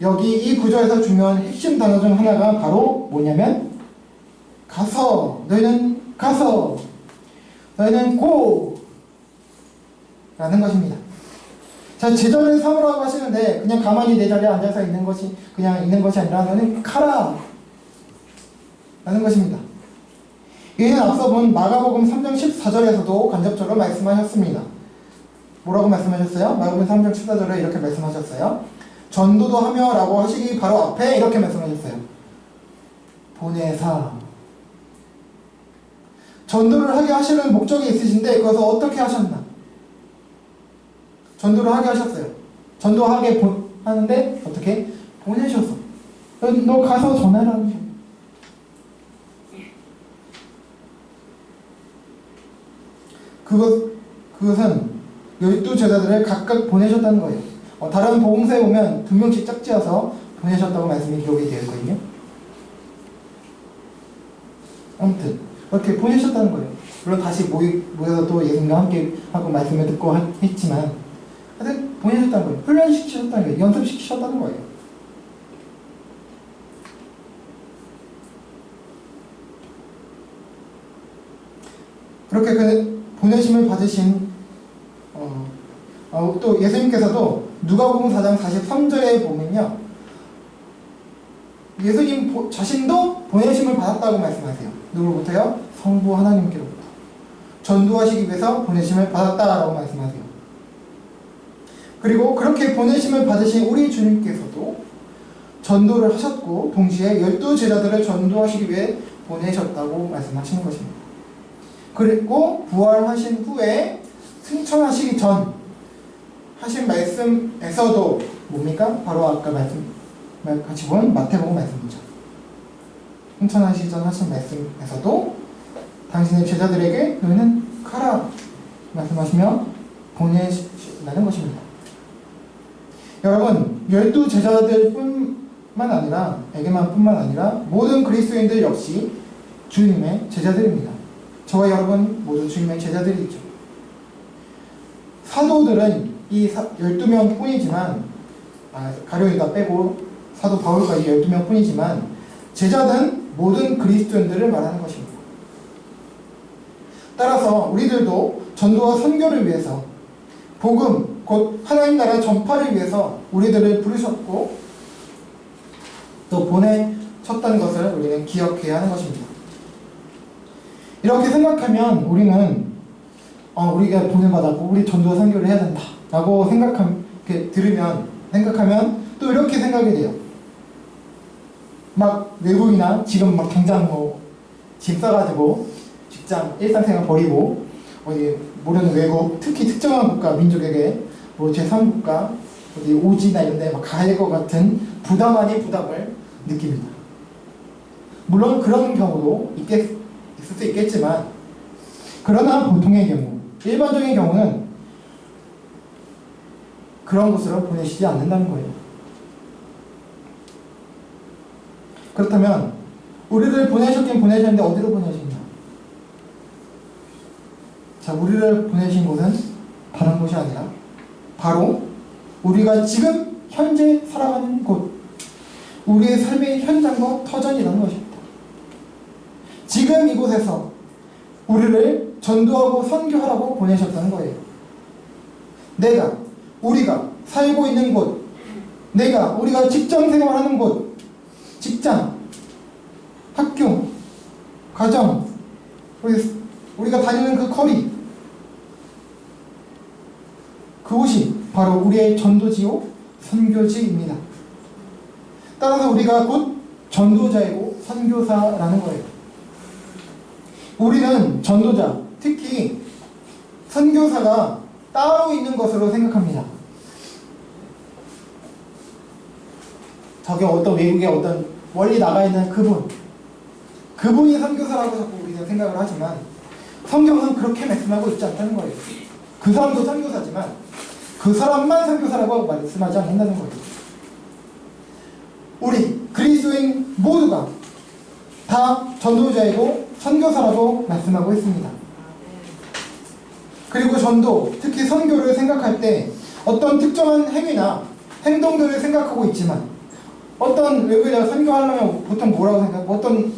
여기 이 구절에서 중요한 핵심 단어 중 하나가 바로 뭐냐면 가서, 너희는 가서, 너희는 고! 라는 것입니다. 자, 제자를 삼으라고 하시는데 그냥 가만히 내 자리에 앉아서 있는 것이 아니라 너는 가라! 라는 것입니다. 이는 앞서 본 마가복음 3장 14절에서도 간접적으로 말씀하셨습니다. 뭐라고 말씀하셨어요? 마가복음 3장 14절에 이렇게 말씀하셨어요. 전도도 하며 라고 하시기 바로 앞에 이렇게 말씀하셨어요. 보내사. 전도를 하게 하시는 목적이 있으신데 그것을 어떻게 하셨나? 전도를 하게 하셨어요. 전도하게 하는데 어떻게? 보내셨어. 너 가서 전하라는 거예요. 그것은 12제자들을 각각 보내셨다는 거예요. 다른 복음서에 보면 2명씩 짝지어서 보내셨다고 말씀이 기록이 되어 있거든요. 아무튼 그렇게 보내셨다는 거예요. 물론 다시 모여서 또 예수님과 함께 하고 말씀을 듣고 했지만 하여튼 보내셨다는 거예요. 훈련시키셨다는 거예요. 연습시키셨다는 거예요. 그렇게 그 보내심을 받으신 또 예수님께서도 누가복음 4장 43절에 보면요, 예수님 자신도 보내심을 받았다고 말씀하세요. 누구로부터요? 성부 하나님께로부터. 전도하시기 위해서 보내심을 받았다라고 말씀하세요. 그리고 그렇게 보내심을 받으신 우리 주님께서도 전도를 하셨고 동시에 12제자들을 전도하시기 위해 보내셨다고 말씀하시는 것입니다. 그리고 부활하신 후에 승천하시기 전 하신 말씀에서도 뭡니까? 바로 아까 같이 본 마태복음 말씀이죠. 승천하시기 전 하신 말씀에서도 당신의 제자들에게 너희는 가라 말씀하시며 보내신다는 것입니다. 여러분, 12제자들뿐만 아니라 에게만뿐만 아니라 모든 그리스도인들 역시 주님의 제자들입니다. 저와 여러분 모두 주님의 제자들이죠. 사도들은 이 12명 뿐이지만 가룟유다 빼고 사도 바울까지 12명 뿐이지만 제자는 모든 그리스도인들을 말하는 것입니다. 따라서 우리들도 전도와 선교를 위해서 복음, 곧 하나님 나라 전파를 위해서 우리들을 부르셨고 또 보내셨다는 것을 우리는 기억해야 하는 것입니다. 이렇게 생각하면 우리는 우리가 보내받았고 우리 전도와 선교를 해야 된다 라고 생각하면 또 이렇게 생각이 돼요. 막 외국이나 지금 막 당장 짐 싸가지고 직장 일상생활 버리고 어디 모르는 외국, 특히 특정한 국가 민족에게 제3국가 어디 오지나 이런 데 막 가야 것 같은 부담 아닌 부담을 느낍니다. 물론 그런 경우도 있을 수 있겠지만 그러나 보통의 경우, 일반적인 경우는 그런 곳으로 보내시지 않는다는 거예요. 그렇다면 우리를 보내셨긴 보내셨는데 어디로 보내셨냐? 자, 우리를 보내신 곳은 다른 곳이 아니라 바로 우리가 지금 현재 살아가는 곳, 우리의 삶의 현장과 터전이라는 것입니다. 지금 이곳에서 우리를 전도하고 선교하라고 보내셨다는 거예요. 우리가 살고 있는 곳, 우리가 직장 생활하는 곳, 직장, 학교, 가정, 우리가 다니는 그 거리, 그곳이 바로 우리의 전도지요, 선교지입니다. 따라서 우리가 곧 전도자이고 선교사라는 거예요. 우리는 전도자, 특히 선교사가 따로 있는 것으로 생각합니다. 저기 어떤 외국의 어떤 멀리 나가 있는 그분이 선교사라고 자꾸 우리는 생각을 하지만 성경은 그렇게 말씀하고 있지 않다는 거예요. 그 사람도 선교사지만 그 사람만 선교사라고 말씀하지 않는다는 거예요. 우리 그리스도인 모두가 다 전도자이고 선교사라고 말씀하고 있습니다. 그리고 전도, 특히 선교를 생각할 때 어떤 특정한 행위나 행동들을 생각하고 있지만 어떤 외국에 선교하려면 보통 뭐라고 생각하고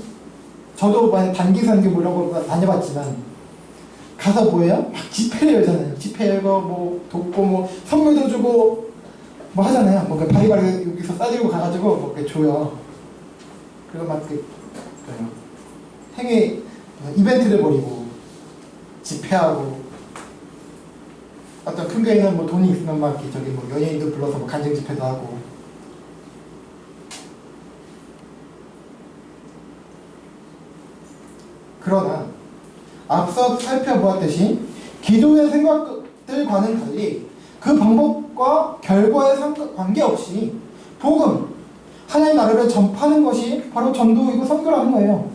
저도 단기 선교 이런 거 다녀봤지만 가서 뭐예요? 막 집회를 열잖아요. 집회 열고 돕고 선물도 주고 하잖아요. 바리바리 여기서 싸들고 가가지고 줘요. 그리고 막 행위 이벤트를 벌이고 집회하고 어떤 큰 교회는 돈이 있으면 연예인도 불러서 간증 집회도 하고. 그러나 앞서 살펴보았듯이 기도의 생각들과는 달리 그 방법과 결과에 관계없이 복음, 하나님 나라를 전파하는 것이 바로 전도이고 선교라는 거예요.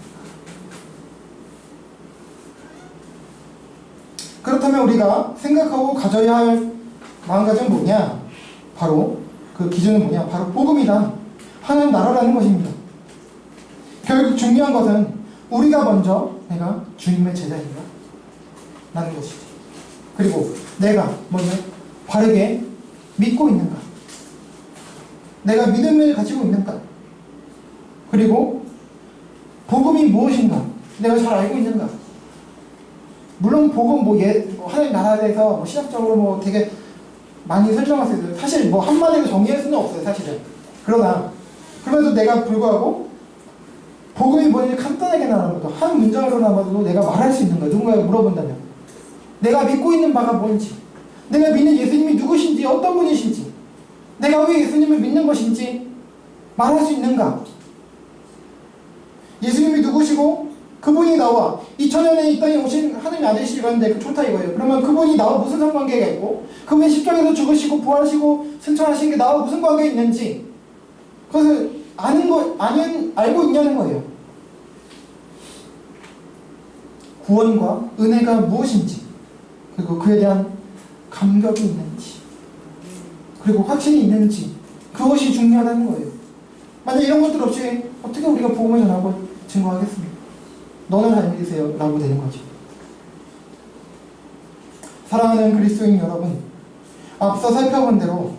그렇다면 우리가 생각하고 가져야 할 마음가짐은 뭐냐? 바로 그 기준은 뭐냐? 바로 복음이다. 하나님 나라라는 것입니다. 결국 중요한 것은 우리가 먼저 내가 주님의 제자인가? 라는 것이지. 그리고 내가 먼저 바르게 믿고 있는가? 내가 믿음을 가지고 있는가? 그리고 복음이 무엇인가? 내가 잘 알고 있는가? 물론 복음 하나님 나라에 대해서 신학적으로 되게 많이 설명할 수 있어요. 사실 한마디로 정리할 수는 없어요, 사실은. 그러면서 내가 불구하고 복음이 뭔지 간단하게나마도 한 문장으로나마도 내가 말할 수 있는 거야. 누군가가 물어본다면 내가 믿고 있는 바가 뭔지, 내가 믿는 예수님이 누구신지, 어떤 분이신지, 내가 왜 예수님을 믿는 것인지 말할 수 있는가? 예수님이 누구시고 그분이 나와 2000년에 이 땅에 오신 하나님 아들이시라는데 좋다 이거예요. 그러면 그분이 나와 무슨 상관계가 있고, 그분이 십자가에서 죽으시고 부활하시고 승천하신 게 나와 무슨 관계가 있는지 그것을 알고 있냐는 거예요. 구원과 은혜가 무엇인지, 그리고 그에 대한 감격이 있는지, 그리고 확신이 있는지, 그것이 중요하다는 거예요. 만약 이런 것들 없이 어떻게 우리가 복음을 전하고 증거하겠습니까? 너는 잘 믿으세요 라고 되는 거죠. 사랑하는 그리스도인 여러분, 앞서 살펴본 대로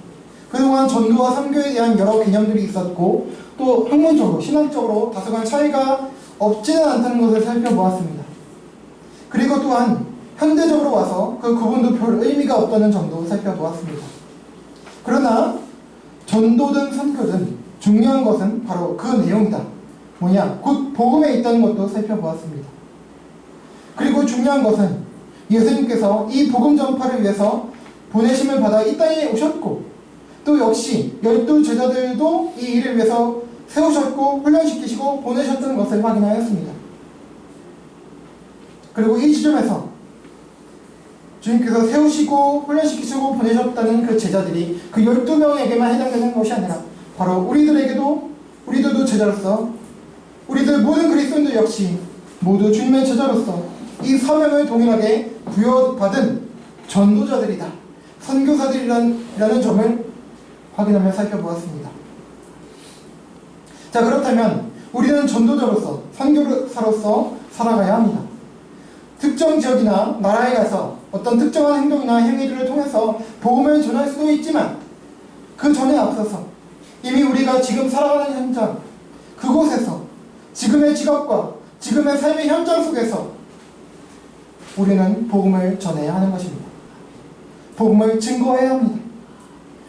그동안 전도와 선교에 대한 여러 개념들이 있었고, 또 학문적으로, 신학적으로 다소간 차이가 없지는 않다는 것을 살펴보았습니다. 그리고 또한 현대적으로 와서 그 구분도 별 의미가 없다는 점도 살펴보았습니다. 그러나 전도든 선교든 중요한 것은 바로 그 내용이다. 뭐냐? 곧 복음에 있다는 것도 살펴보았습니다. 그리고 중요한 것은 예수님께서 이 복음 전파를 위해서 보내심을 받아 이 땅에 오셨고, 또 역시 12 제자들도 이 일을 위해서 세우셨고 훈련시키시고 보내셨다는 것을 확인하였습니다. 그리고 이 지점에서 주님께서 세우시고 훈련시키시고 보내셨다는 그 제자들이 그 12명에게만 해당되는 것이 아니라 바로 우리들도 제자로서, 우리들 모든 그리스도인들 역시 모두 주님의 제자로서 이 사명을 동일하게 부여받은 전도자들이다, 선교사들이라는 점을 확인하며 살펴보았습니다. 자, 그렇다면 우리는 전도자로서, 선교사로서 살아가야 합니다. 특정 지역이나 나라에 가서 어떤 특정한 행동이나 행위들을 통해서 복음을 전할 수도 있지만, 그 전에 앞서서 이미 우리가 지금 살아가는 현장, 그곳에서 지금의 직업과 지금의 삶의 현장 속에서 우리는 복음을 전해야 하는 것입니다. 복음을 증거해야 합니다.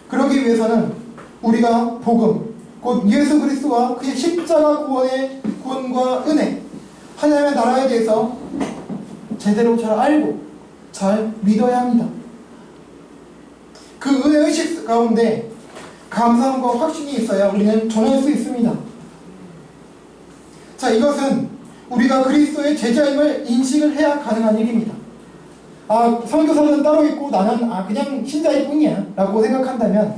그러기 위해서는 우리가 복음, 곧 예수 그리스도와 그의 십자가 구원의 구원과 은혜, 하나님의 나라에 대해서 제대로 잘 알고 잘 믿어야 합니다. 그 은혜 의식 가운데 감사함과 확신이 있어야 우리는 전할 수 있습니다. 자, 이것은 우리가 그리스도의 제자임을 인식을 해야 가능한 일입니다. 선교사는 따로 있고 나는 그냥 신자일 뿐이야 라고 생각한다면,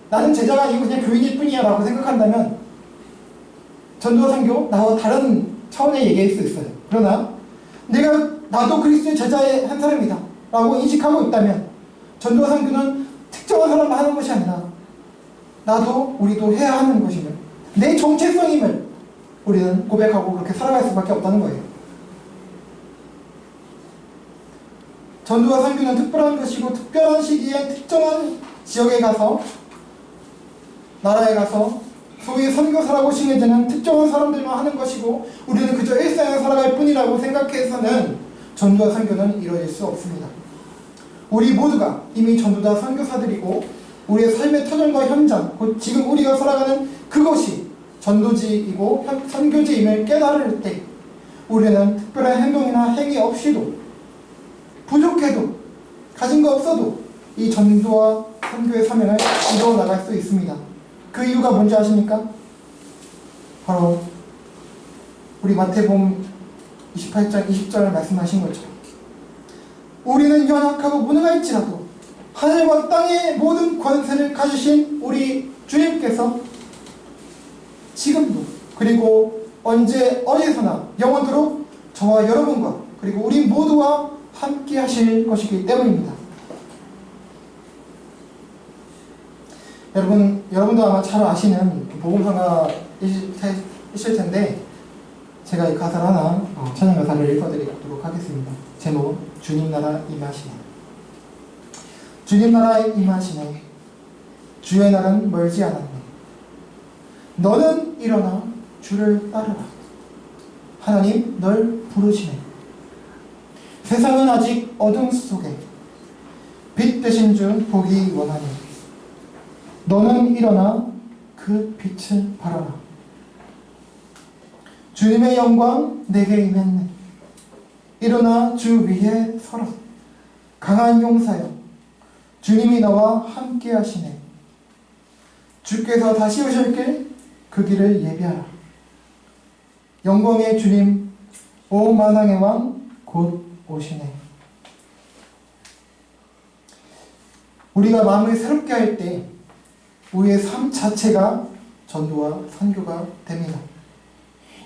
나는 제자가 아니고 그냥 교인일 뿐이야 라고 생각한다면 전도와 선교 나와 다른 차원의 얘기일 수 있어요. 그러나 나도 그리스도의 제자의 한 사람이다 라고 인식하고 있다면 전도와 선교는 특정한 사람만 하는 것이 아니라 우리도 해야 하는 것임을, 내 정체성임을 우리는 고백하고 그렇게 살아갈 수밖에 없다는 거예요. 전도와 선교는 특별한 것이고, 특별한 시기에 특정한 지역에 가서, 나라에 가서 소위 선교사라고 칭해지는 특정한 사람들만 하는 것이고, 우리는 그저 일상을 살아갈 뿐이라고 생각해서는 전도와 선교는 이루어질 수 없습니다. 우리 모두가 이미 전도자 선교사들이고, 우리의 삶의 터전과 현장, 곧 지금 우리가 살아가는 그것이 전도지이고 선교지임을 깨달을 때 우리는 특별한 행동이나 행위 없이도, 부족해도, 가진 거 없어도 이 전도와 선교의 사명을 이루어 나갈 수 있습니다. 그 이유가 뭔지 아십니까? 바로 우리 마태복음 28장 20절을 말씀하신 것처럼 우리는 연약하고 무능할지라도 하늘과 땅의 모든 권세를 가지신 우리 주님께서 지금도 그리고 언제 어디서나 영원토록 저와 여러분과 그리고 우리 모두와 함께 하실 것이기 때문입니다. 여러분도 아마 잘 아시는 복음서가 있을 텐데 제가 이 가사를 하나 찬양 가사를 읽어드리도록 하겠습니다. 제목 주님 나라 임하시네. 주님 나라 임하시네. 주의 날은 멀지 않았네. 너는 일어나 주를 따르라. 하나님 널 부르시네. 세상은 아직 어둠 속에 빛 되신 주 보기 원하네. 너는 일어나 그 빛을 발하라. 주님의 영광 내게 임했네. 일어나 주 위에 서라. 강한 용사여 주님이 너와 함께 하시네. 주께서 다시 오실 길 그 길을 예비하라. 영광의 주님 오 만왕의 왕 곧 오시네. 우리가 마음을 새롭게 할 때 우리의 삶 자체가 전도와 선교가 됩니다.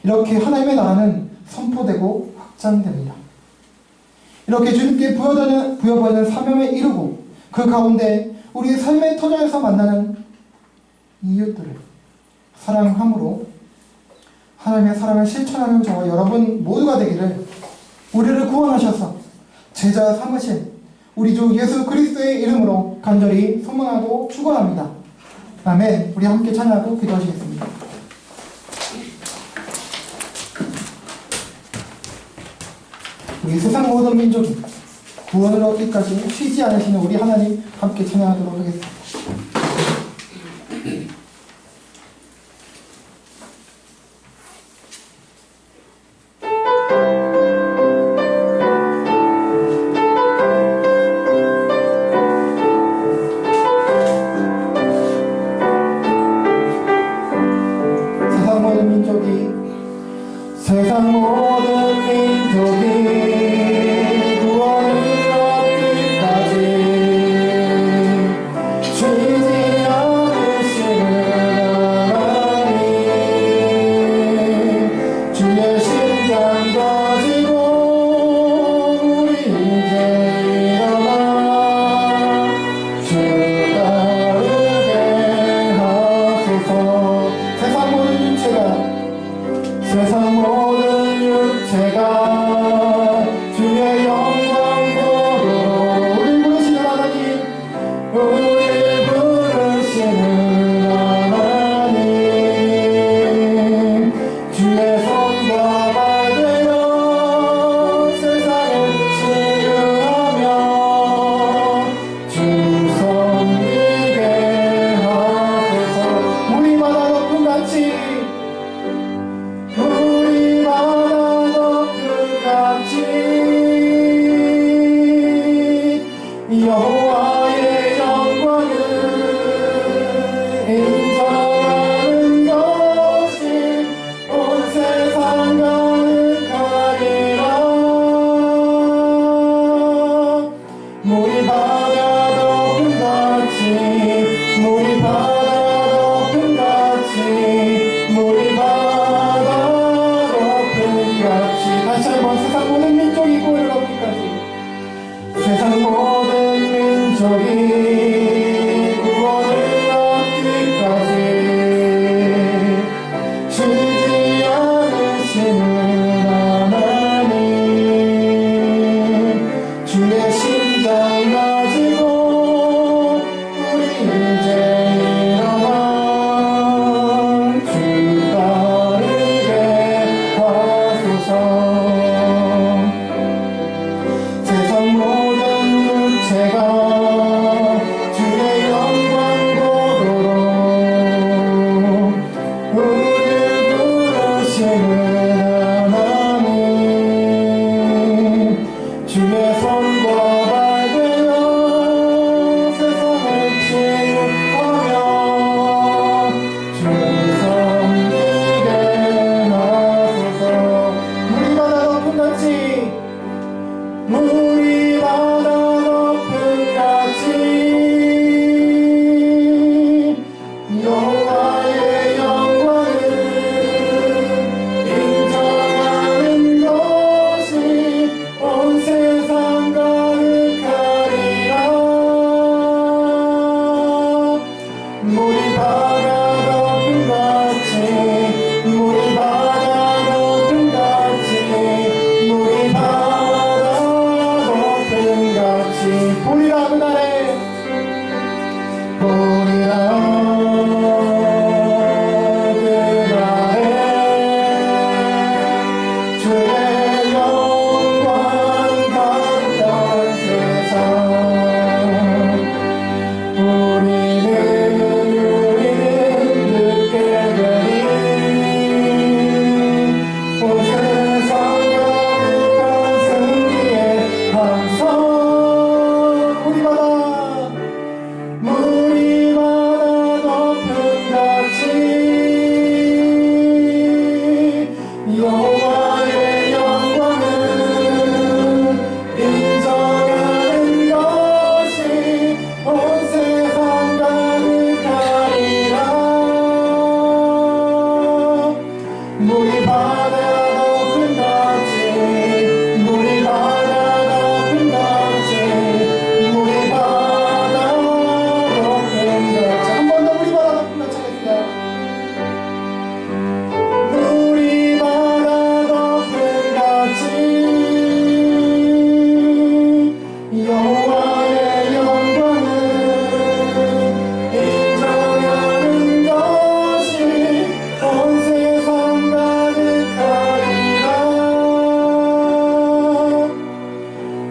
이렇게 하나님의 나라는 선포되고 확장됩니다. 이렇게 주님께 부여받은 사명을 이루고 그 가운데 우리의 삶의 터전에서 만나는 이웃들을 사랑함으로 하나님의 사랑을 실천하는 저와 여러분 모두가 되기를 우리를 구원하셔서 제자 삼으신 우리 주 예수 그리스도의 이름으로 간절히 소망하고 축원합니다. 아멘. 우리 함께 찬양하고 기도하시겠습니다. 우리 세상 모든 민족이 구원을 얻기까지 쉬지 않으시는 우리 하나님 함께 찬양하도록 하겠습니다. 세상 모든 민족이 구원을 얻기까지 쉬지 않으시는 하나님 주의 심장 가지고 우리 이제 일어나 주 따르게 하소서. 세상 모든 육체가 주의 영광 보러 우리 부르시는 하나님 우리 부르시는 하나님 주의 손과 발 되어 세상을 치유하며 주 섬기게 하소서. 우리마다 높은 같이 여호와의 영광을 인정하는 것이 온 세상 가득하리라. 물이 바다 덮은 같이 물이 바다 덮은 같이 물이 바다 덮은 같이 다시 한번 세상 모든 민족이 구원을 얻기까지 세상 모든 민족이 구원을 얻기까지 쉬지 않으시는 하나님 주의 심장 가지고 우리 이제 일어나 주 따르게 하소서. 세상 모든 육체가 주의 영광 보도록 우리를 부르시는 하나님 주의 손과 발 되어 세상을 치유하며 주 섬기게 하소서. 물이 바다 덮은 같이 물이 바다 덮은 같이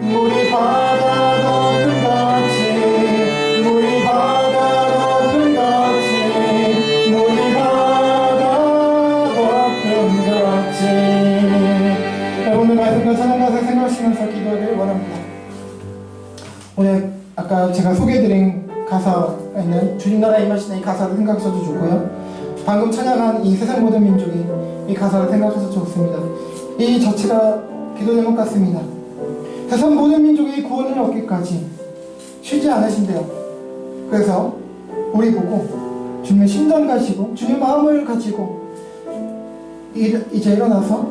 물이 바다 높은 같이 물이 바다 높은 같이 물이 바다 높은 같이. 오늘 말씀과 찬양가사 생각하시면서 기도를 원합니다. 오늘 아까 제가 소개해드린 가사에 있는 주님 나라 임하시는 이 가사를 생각하셔도 좋고요, 방금 찬양한 이 세상 모든 민족이 이 가사를 생각하셔도 좋습니다. 이 자체가 기도 제목 같습니다. 세상 모든 민족이 구원을 얻기까지 쉬지 않으신대요. 그래서 우리 보고 주님의 심장 가지고 주님의 마음을 가지고 이제 일어나서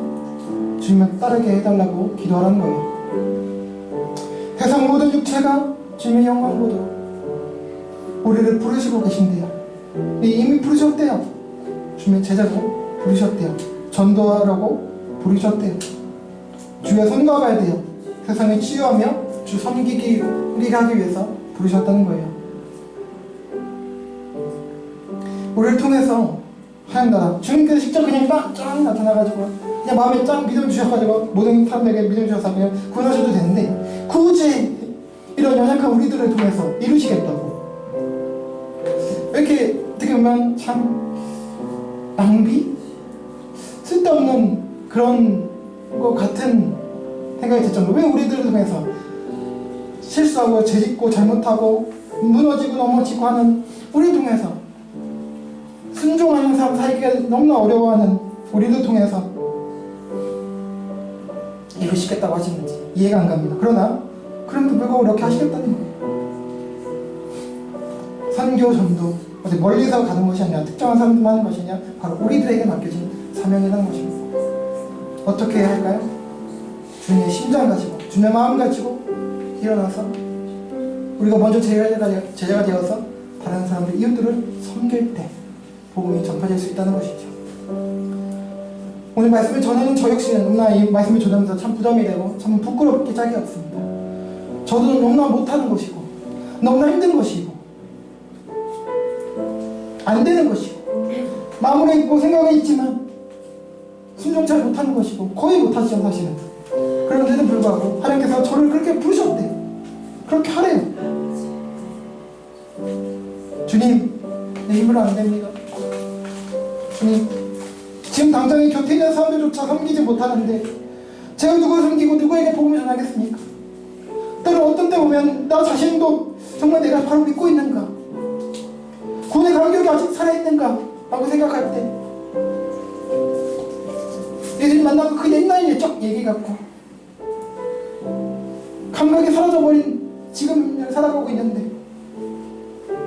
주님을 따르게 해달라고 기도하라는 거예요. 세상 모든 육체가 주님의 영광 보도록 우리를 부르시고 계신대요. 이미 부르셨대요. 주님의 제자를 부르셨대요. 전도하라고 부르셨대요. 주의 손과 발 되어 세상을 치유하며 주 섬기기 하기 위해서 부르셨다는 거예요. 우리를 통해서 하얀나라 주님께서 직접 그냥 쫙 나타나가지고 그냥 마음에 쫙 믿음 주셔가지고 모든 사람들에게 믿음 주셔서 그냥 구원하셔도 되는데, 굳이 이런 연약한 우리들을 통해서 이루시겠다고, 왜 이렇게 어떻게 보면 참 낭비? 쓸데없는 그런 것 같은 생각이 들 정도로, 왜 우리들을 통해서 실수하고 죄짓고 잘못하고 무너지고 넘어지고 하는 우리를 통해서, 순종하는 사람 살기가 너무나 어려워하는 우리를 통해서 이루시겠다고 하시는지 이해가 안 갑니다. 그러나 그럼에도 불구하고 이렇게 하시겠다는 거예요. 선교, 전도, 어디 멀리서 가는 것이 아니라 특정한 사람들만 하는 것이 아니라 바로 우리들에게 맡겨진 사명이라는 것입니다. 어떻게 해야 할까요? 주님의 심장 가지고 주님의 마음 가지고 일어나서 우리가 먼저 제자가 되어서 다른 사람들, 이웃들을 섬길 때 복음이 전파될 수 있다는 것이죠. 오늘 말씀을 전하는 저 역시는 너무나 이 말씀을 전하면서 참 부담이 되고 참 부끄럽게 짝이 없습니다. 저도 너무나 못하는 것이고 너무나 힘든 것이고 안 되는 것이고 마음으로 있고 생각은 있지만 순종 잘 못하는 것이고 거의 못하시죠 사실은. 그런데도 불구하고 하나님께서 저를 그렇게 부르셨대요. 그렇게 하래요. 주님, 내 힘으로 안 됩니다. 주님, 지금 당장 곁에 있는 사람들조차 섬기지 못하는데 제가 누구를 섬기고 누구에게 복음을 전하겠습니까? 때로 어떤 때 보면 나 자신도 정말 내가 바로 믿고 있는가, 구원의 감격이 아직 살아있는가 라고 생각할 때 예수님 만나고 그 옛날 옛적 얘기 같고 감각이 사라져버린 지금을 살아가고 있는데,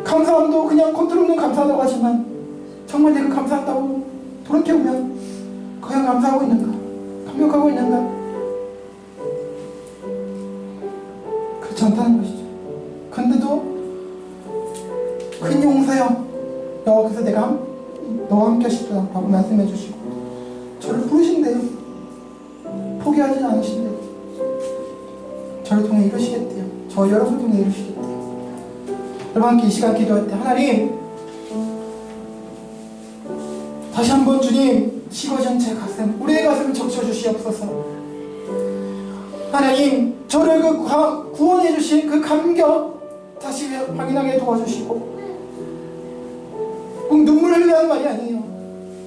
감사함도 그냥 컨트롤 없는 감사하다고 하지만 정말 내가 감사한다고 돌이켜보면 과연 감사하고 있는가, 감격하고 있는가? 그렇지 않다는 것이죠. 근데도 큰 용서여 여호와께서 내가 너와 함께 하시리라 라고 말씀해 주시고 저를 부르신대요. 포기하지 않으신대요. 저를 통해 이루시겠대요. 저 여러분을 통해 이루시겠대요. 여러분 함께 이 시간 기도할 때 하나님, 다시 한번 주님 식어진 제 가슴, 우리의 가슴을 적셔주시옵소서. 하나님, 저를 그 구원해 주신 그 감격 다시 확인하게 도와주시고, 꼭 눈물 흘리는 말이 아니에요.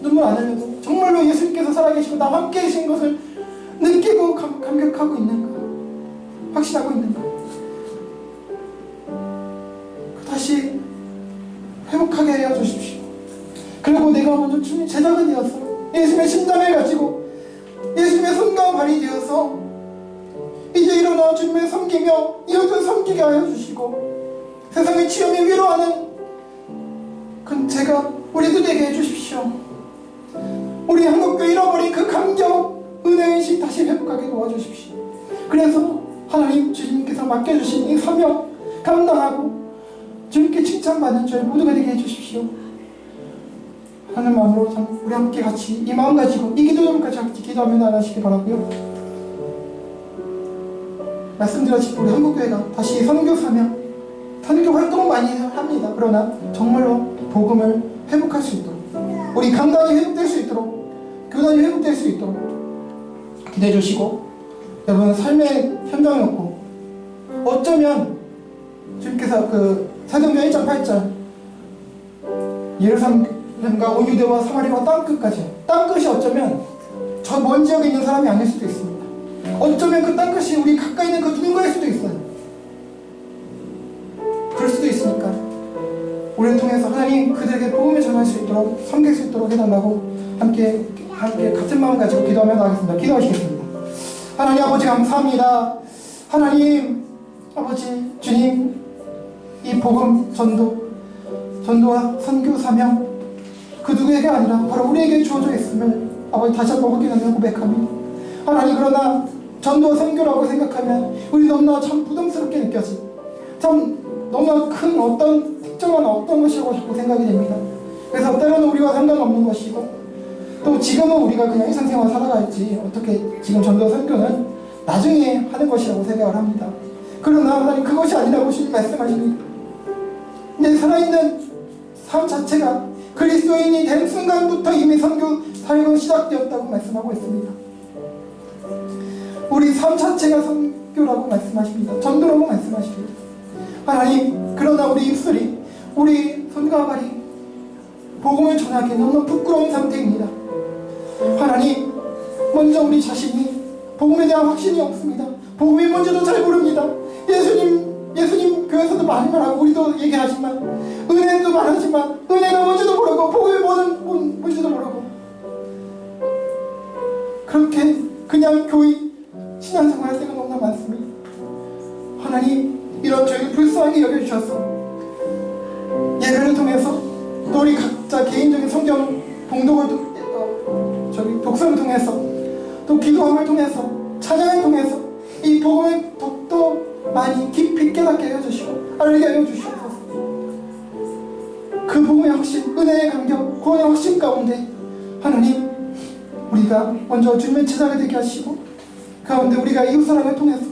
눈물 안 흘려도 정말로 예수님께서 살아계시고 나와 함께 계신 것을 느끼고 감격하고 있는가, 확신하고 있는가, 다시 회복하게 하여 주십시오. 그리고 내가 먼저 주님 제자가 되어서 예수님의 심장을 가지고 예수님의 손과 발이 되어서 이제 일어나 주님을 섬기며 이웃을 섬기게 하여 주시고 세상의 치욕에 위로하는 그 제가 우리들에게 해주십시오. 우리 한국교회 잃어버린 그 감격, 은혜의식 다시 회복하게 도와주십시오. 그래서 하나님 주님께서 맡겨주신 이 사명 감당하고 주님께 칭찬받는 저희 모두가 되게 해주십시오. 하는 마음으로 우리 함께 같이 이 마음 가지고 이 기도점까지 같이 기도하며 나가시기 바라고요. 말씀드렸듯이 우리 한국교회가 다시 선교 사명, 선교 활동을 많이 합니다. 그러나 정말로 복음을 회복할 수 있도록, 우리 강단이 회복될 수 있도록, 교단이 회복될 수 있도록 기대해 주시고, 여러분 삶의 현장이 없고 어쩌면 주님께서 그 사도행전 1장 8절 예루살렘과 온 유대와 사마리아와 땅끝까지, 땅끝이 어쩌면 저 먼 지역에 있는 사람이 아닐 수도 있습니다. 어쩌면 그 땅끝이 우리 가까이 있는 그 누군가일 수도 있어요. 그럴 수도 있으니까 우리를 통해서 하나님 그들에게 복음을 전할 수 있도록, 섬길 수 있도록 해달라고 함께 같은 마음 가지고 기도하며 나가겠습니다. 기도하시겠습니다. 하나님 아버지 감사합니다. 하나님 아버지 주님, 이 복음 전도와 선교 사명 그 누구에게 아니라 바로 우리에게 주어져 있음을 아버지 다시 한번 확인하며 고백합니다. 하나님, 그러나 전도와 선교라고 생각하면 우리 너무나 참 부담스럽게 느껴지, 참 너무나 큰 어떤 특정한 어떤 것이라고 자꾸 생각이 됩니다. 그래서 때로는 우리와 상관없는 것이고, 또 지금은 우리가 그냥 일상생활 살아갈지 어떻게 지금 전도 선교는 나중에 하는 것이라고 생각을 합니다. 그러나 하나님, 그것이 아니라고 주님 말씀하십니다. 내 살아있는 삶 자체가 그리스도인이 된 순간부터 이미 선교 사역은 시작되었다고 말씀하고 있습니다. 우리 삶 자체가 선교라고 말씀하십니다. 전도라고 말씀하십니다. 하나님, 그러나 우리 입술이, 우리 손과 발이 복음을 전하기 너무 부끄러운 상태입니다. 하나님, 먼저 우리 자신이 복음에 대한 확신이 없습니다. 복음이 뭔지도 잘 모릅니다. 예수님 교회에서도 많이 말하고 우리도 얘기하지만, 은혜도 말하지만 은혜가 뭔지도 모르고 복음이 뭔지도 모르고, 그렇게 그냥 교회 신앙생활 할 때가 너무나 많습니다. 하나님, 이런 저희를 불쌍하게 여겨주셔서 예배를 통해서, 또 우리 각자 개인적인 성경 봉독을 독서를 통해서, 또 기도함을 통해서, 찬양을 통해서 이 복음을 더욱더 많이 깊이 깨닫게 해주시고 알게 해주시옵소서. 그 복음의 확신, 은혜의 감격, 구원의 확신 가운데 하나님, 우리가 먼저 주님의 제자가 되게 하시고, 가운데 우리가 이웃사랑을 통해서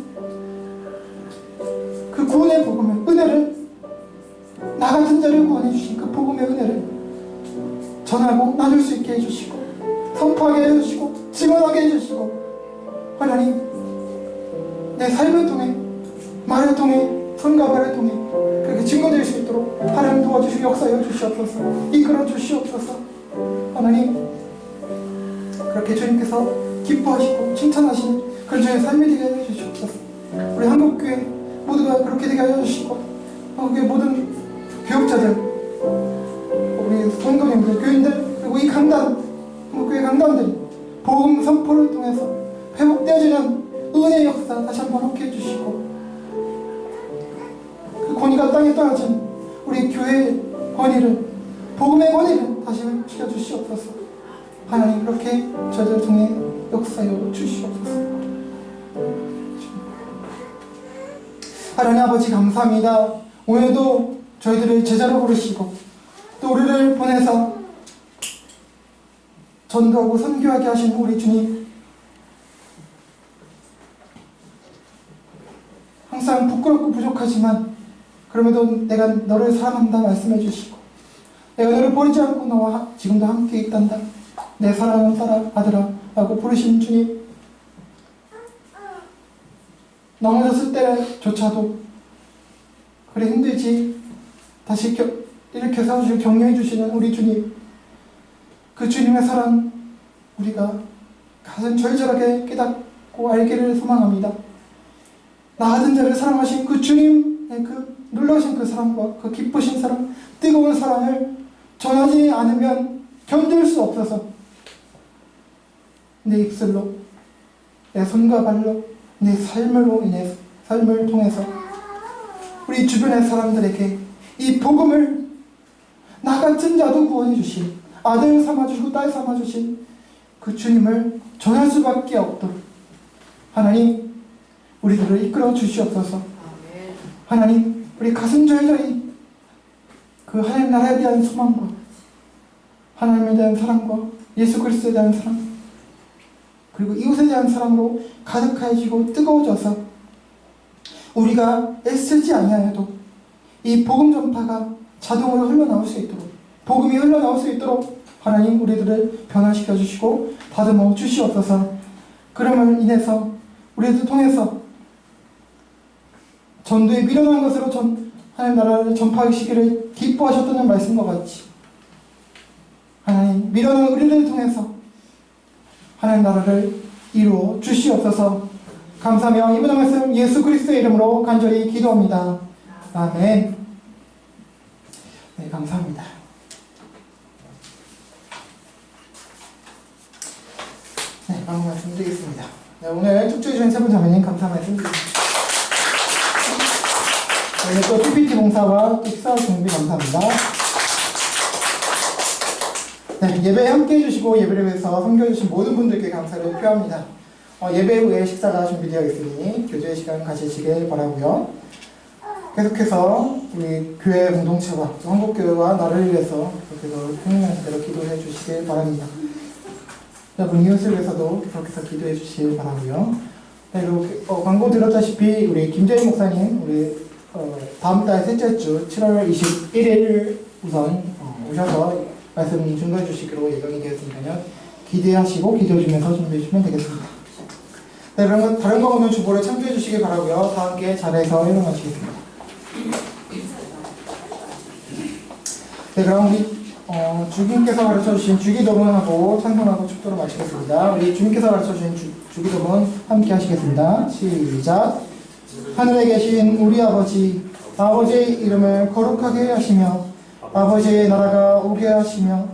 그 구원의 복음을, 은혜를, 나 같은 자를 구원해 주신 그 복음의 은혜를 전하고 나눌 수 있게 해주시고, 선포하게 해주시고, 증언하게 해주시고, 하나님, 내 삶을 통해, 말을 통해, 손과 발을 통해 그렇게 증거될 수 있도록 하나님 도와주시고 역사해 주시옵소서. 이끌어 주시옵소서. 하나님, 그렇게 주님께서 기뻐하시고 칭찬하시는 그런 저의 삶이 되게 해주시옵소서. 우리 한국교회 모두가 그렇게 되게 해주시고, 한국교회 모든 교육자들, 우리 성도님들, 교인들, 그리고 이 강단, 한국교회 강단들이 복음 선포를 통해서 회복되어지는 은혜의 역사 다시 한번 함께 해주시고, 그 권위가 땅에 떨어진 우리 교회의 권위를, 복음의 권위를 다시 지켜주시옵소서. 하나님, 그렇게 저희를 통해 역사여 주시옵소서. 하나님 아버지 감사합니다. 오늘도 저희들을 제자로 부르시고, 또 우리를 보내서 전도하고 선교하게 하신 우리 주님, 항상 부끄럽고 부족하지만 그럼에도 내가 너를 사랑한다 말씀해 주시고, 내가 너를 버리지 않고 너와 지금도 함께 있단다, 내 사랑하는 아들아 라고 부르신 주님, 넘어졌을 때조차도 그래 힘들지 다시 일으켜 세워주시고 격려해 주시는 우리 주님, 그 주님의 사랑 우리가 가슴 절절하게 깨닫고 알기를 소망합니다. 나 같은 자를 사랑하신 그 주님의 그 놀라신 그 사랑과 그 기쁘신 사랑, 뜨거운 사랑을 전하지 않으면 견딜 수 없어서 내 입술로, 내 손과 발로, 내 삶을 통해서 우리 주변의 사람들에게 이 복음을, 나 같은 자도 구원해 주신, 아들 삼아주시고 딸 삼아주신 그 주님을 전할 수밖에 없도록 하나님, 우리들을 이끌어 주시옵소서. 하나님, 우리 가슴 절절히 그 하나님 나라에 대한 소망과 하나님에 대한 사랑과 예수 그리스도에 대한 사랑, 그리고 이웃에 대한 사랑으로 가득해지고 뜨거워져서 우리가 애쓰지 아니하여도 이 복음 전파가 자동으로 흘러나올 수 있도록, 복음이 흘러나올 수 있도록 하나님 우리들을 변화시켜 주시고 다듬어 주시옵소서. 그럼을 인해서 우리들 통해서 전도에 미련한 것으로 하나님 나라를 전파하시기를 기뻐하셨다는 말씀과 같이 하나님 미련한 우리를 통해서 하나님 나라를 이루어 주시옵소서. 감사하며 이분의 말씀 예수 그리스도의 이름으로 간절히 기도합니다. 아멘. 네, 감사합니다. 네, 방금 말씀드리겠습니다. 네, 오늘 축제해주신 세 분 자매님 감사 말씀드립니다. 네, 또 PPT 봉사와 식사 준비 감사합니다. 네, 예배에 함께 해주시고 예배를 위해서 섬겨주신 모든 분들께 감사를 표합니다. 예배 후에 식사가 준비되어 있으니 교제의 시간 가지시길 바라고요. 계속해서 우리 교회 공동체와 한국교회와 나를 위해서 계속해서 평양대로 기도해 주시길 바랍니다. 여러분 이웃을 위해서도 계속해서 기도해 주시길 바라고요. 네, 그리고 광고 드렸다시피 우리 김재희 목사님 우리 다음 달 셋째 주 7월 21일 우선 오셔서 말씀 증거해 주시기로 예정이 되었으니까요. 기대하시고 기도해 주면서 준비해 주시면 되겠습니다. 네, 그러면 다른 거 없는 주보를 참조해 주시길 바라고요. 다 함께 자리에서 일어나시겠습니다. 네, 그럼 우리 주님께서 가르쳐주신 주기도문하고 찬송하고 축도로 마치겠습니다. 우리 주님께서 가르쳐주신 주기도문 함께 하시겠습니다. 시작. 하늘에 계신 우리 아버지, 아버지의 이름을 거룩하게 하시며 아버지의 나라가 오게 하시며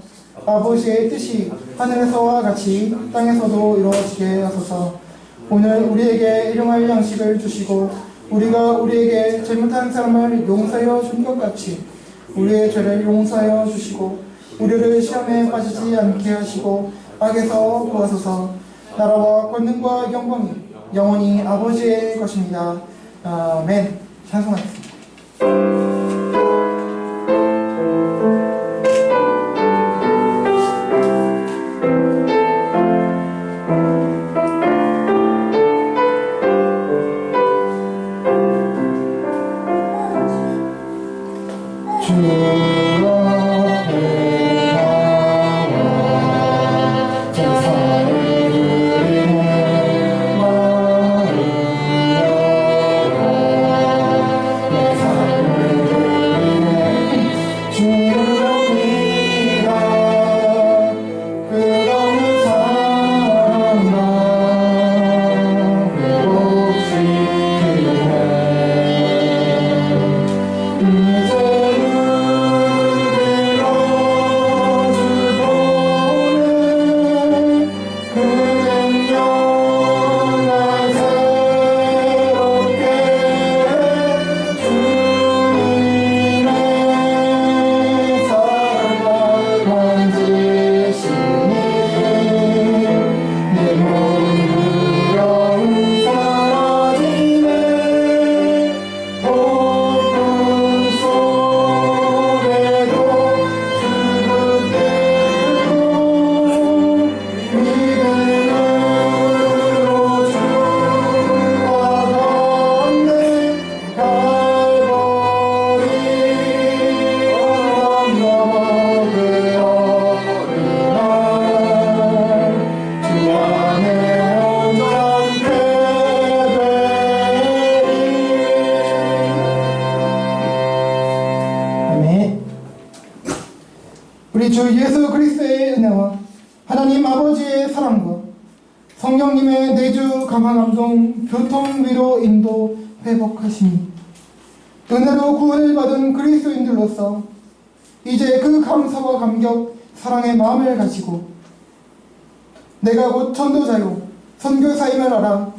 아버지의 뜻이 하늘에서와 같이 땅에서도 이루어지게 하소서. 오늘 우리에게 일용할 양식을 주시고 우리가 우리에게 잘못한 사람을 용서하여 준 것 같이 우리의 죄를 용서하여 주시고 우리를 시험에 빠지지 않게 하시고 악에서 구하소서. 나라와 권능과 영광이 영원히 아버지의 것입니다. 아멘. 찬송하겠습니다. 우리 주 예수 그리스도의 은혜와 하나님 아버지의 사랑과 성령님의 내주 감화 감동 교통 위로 인도 회복하심이 은혜로 구원을 받은 그리스도인들로서 이제 그 감사와 감격 사랑의 마음을 가지고 내가 곧 전도자요 선교사임을 알아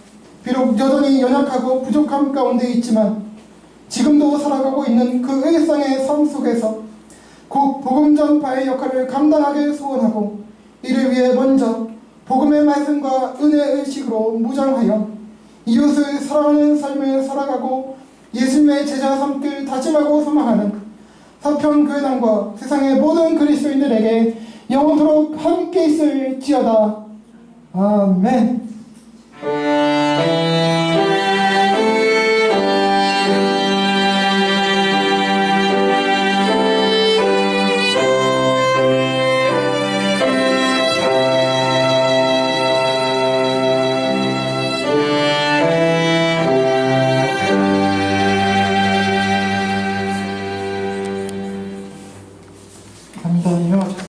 비록 여전히 연약하고 부족함 가운데 있지만 지금도 살아가고 있는 그 일상의 삶 속에서 곧 복음 전파의 역할을 감당하길 소원하고 이를 위해 먼저 복음의 말씀과 은혜의 의식으로 무장하여 이웃을 사랑하는 삶을 살아가고 예수님의 제자 삼길 다짐하고 소망하는 서평교회당과 세상의 모든 그리스도인들에게 영원토록 함께 있을지어다. 아멘.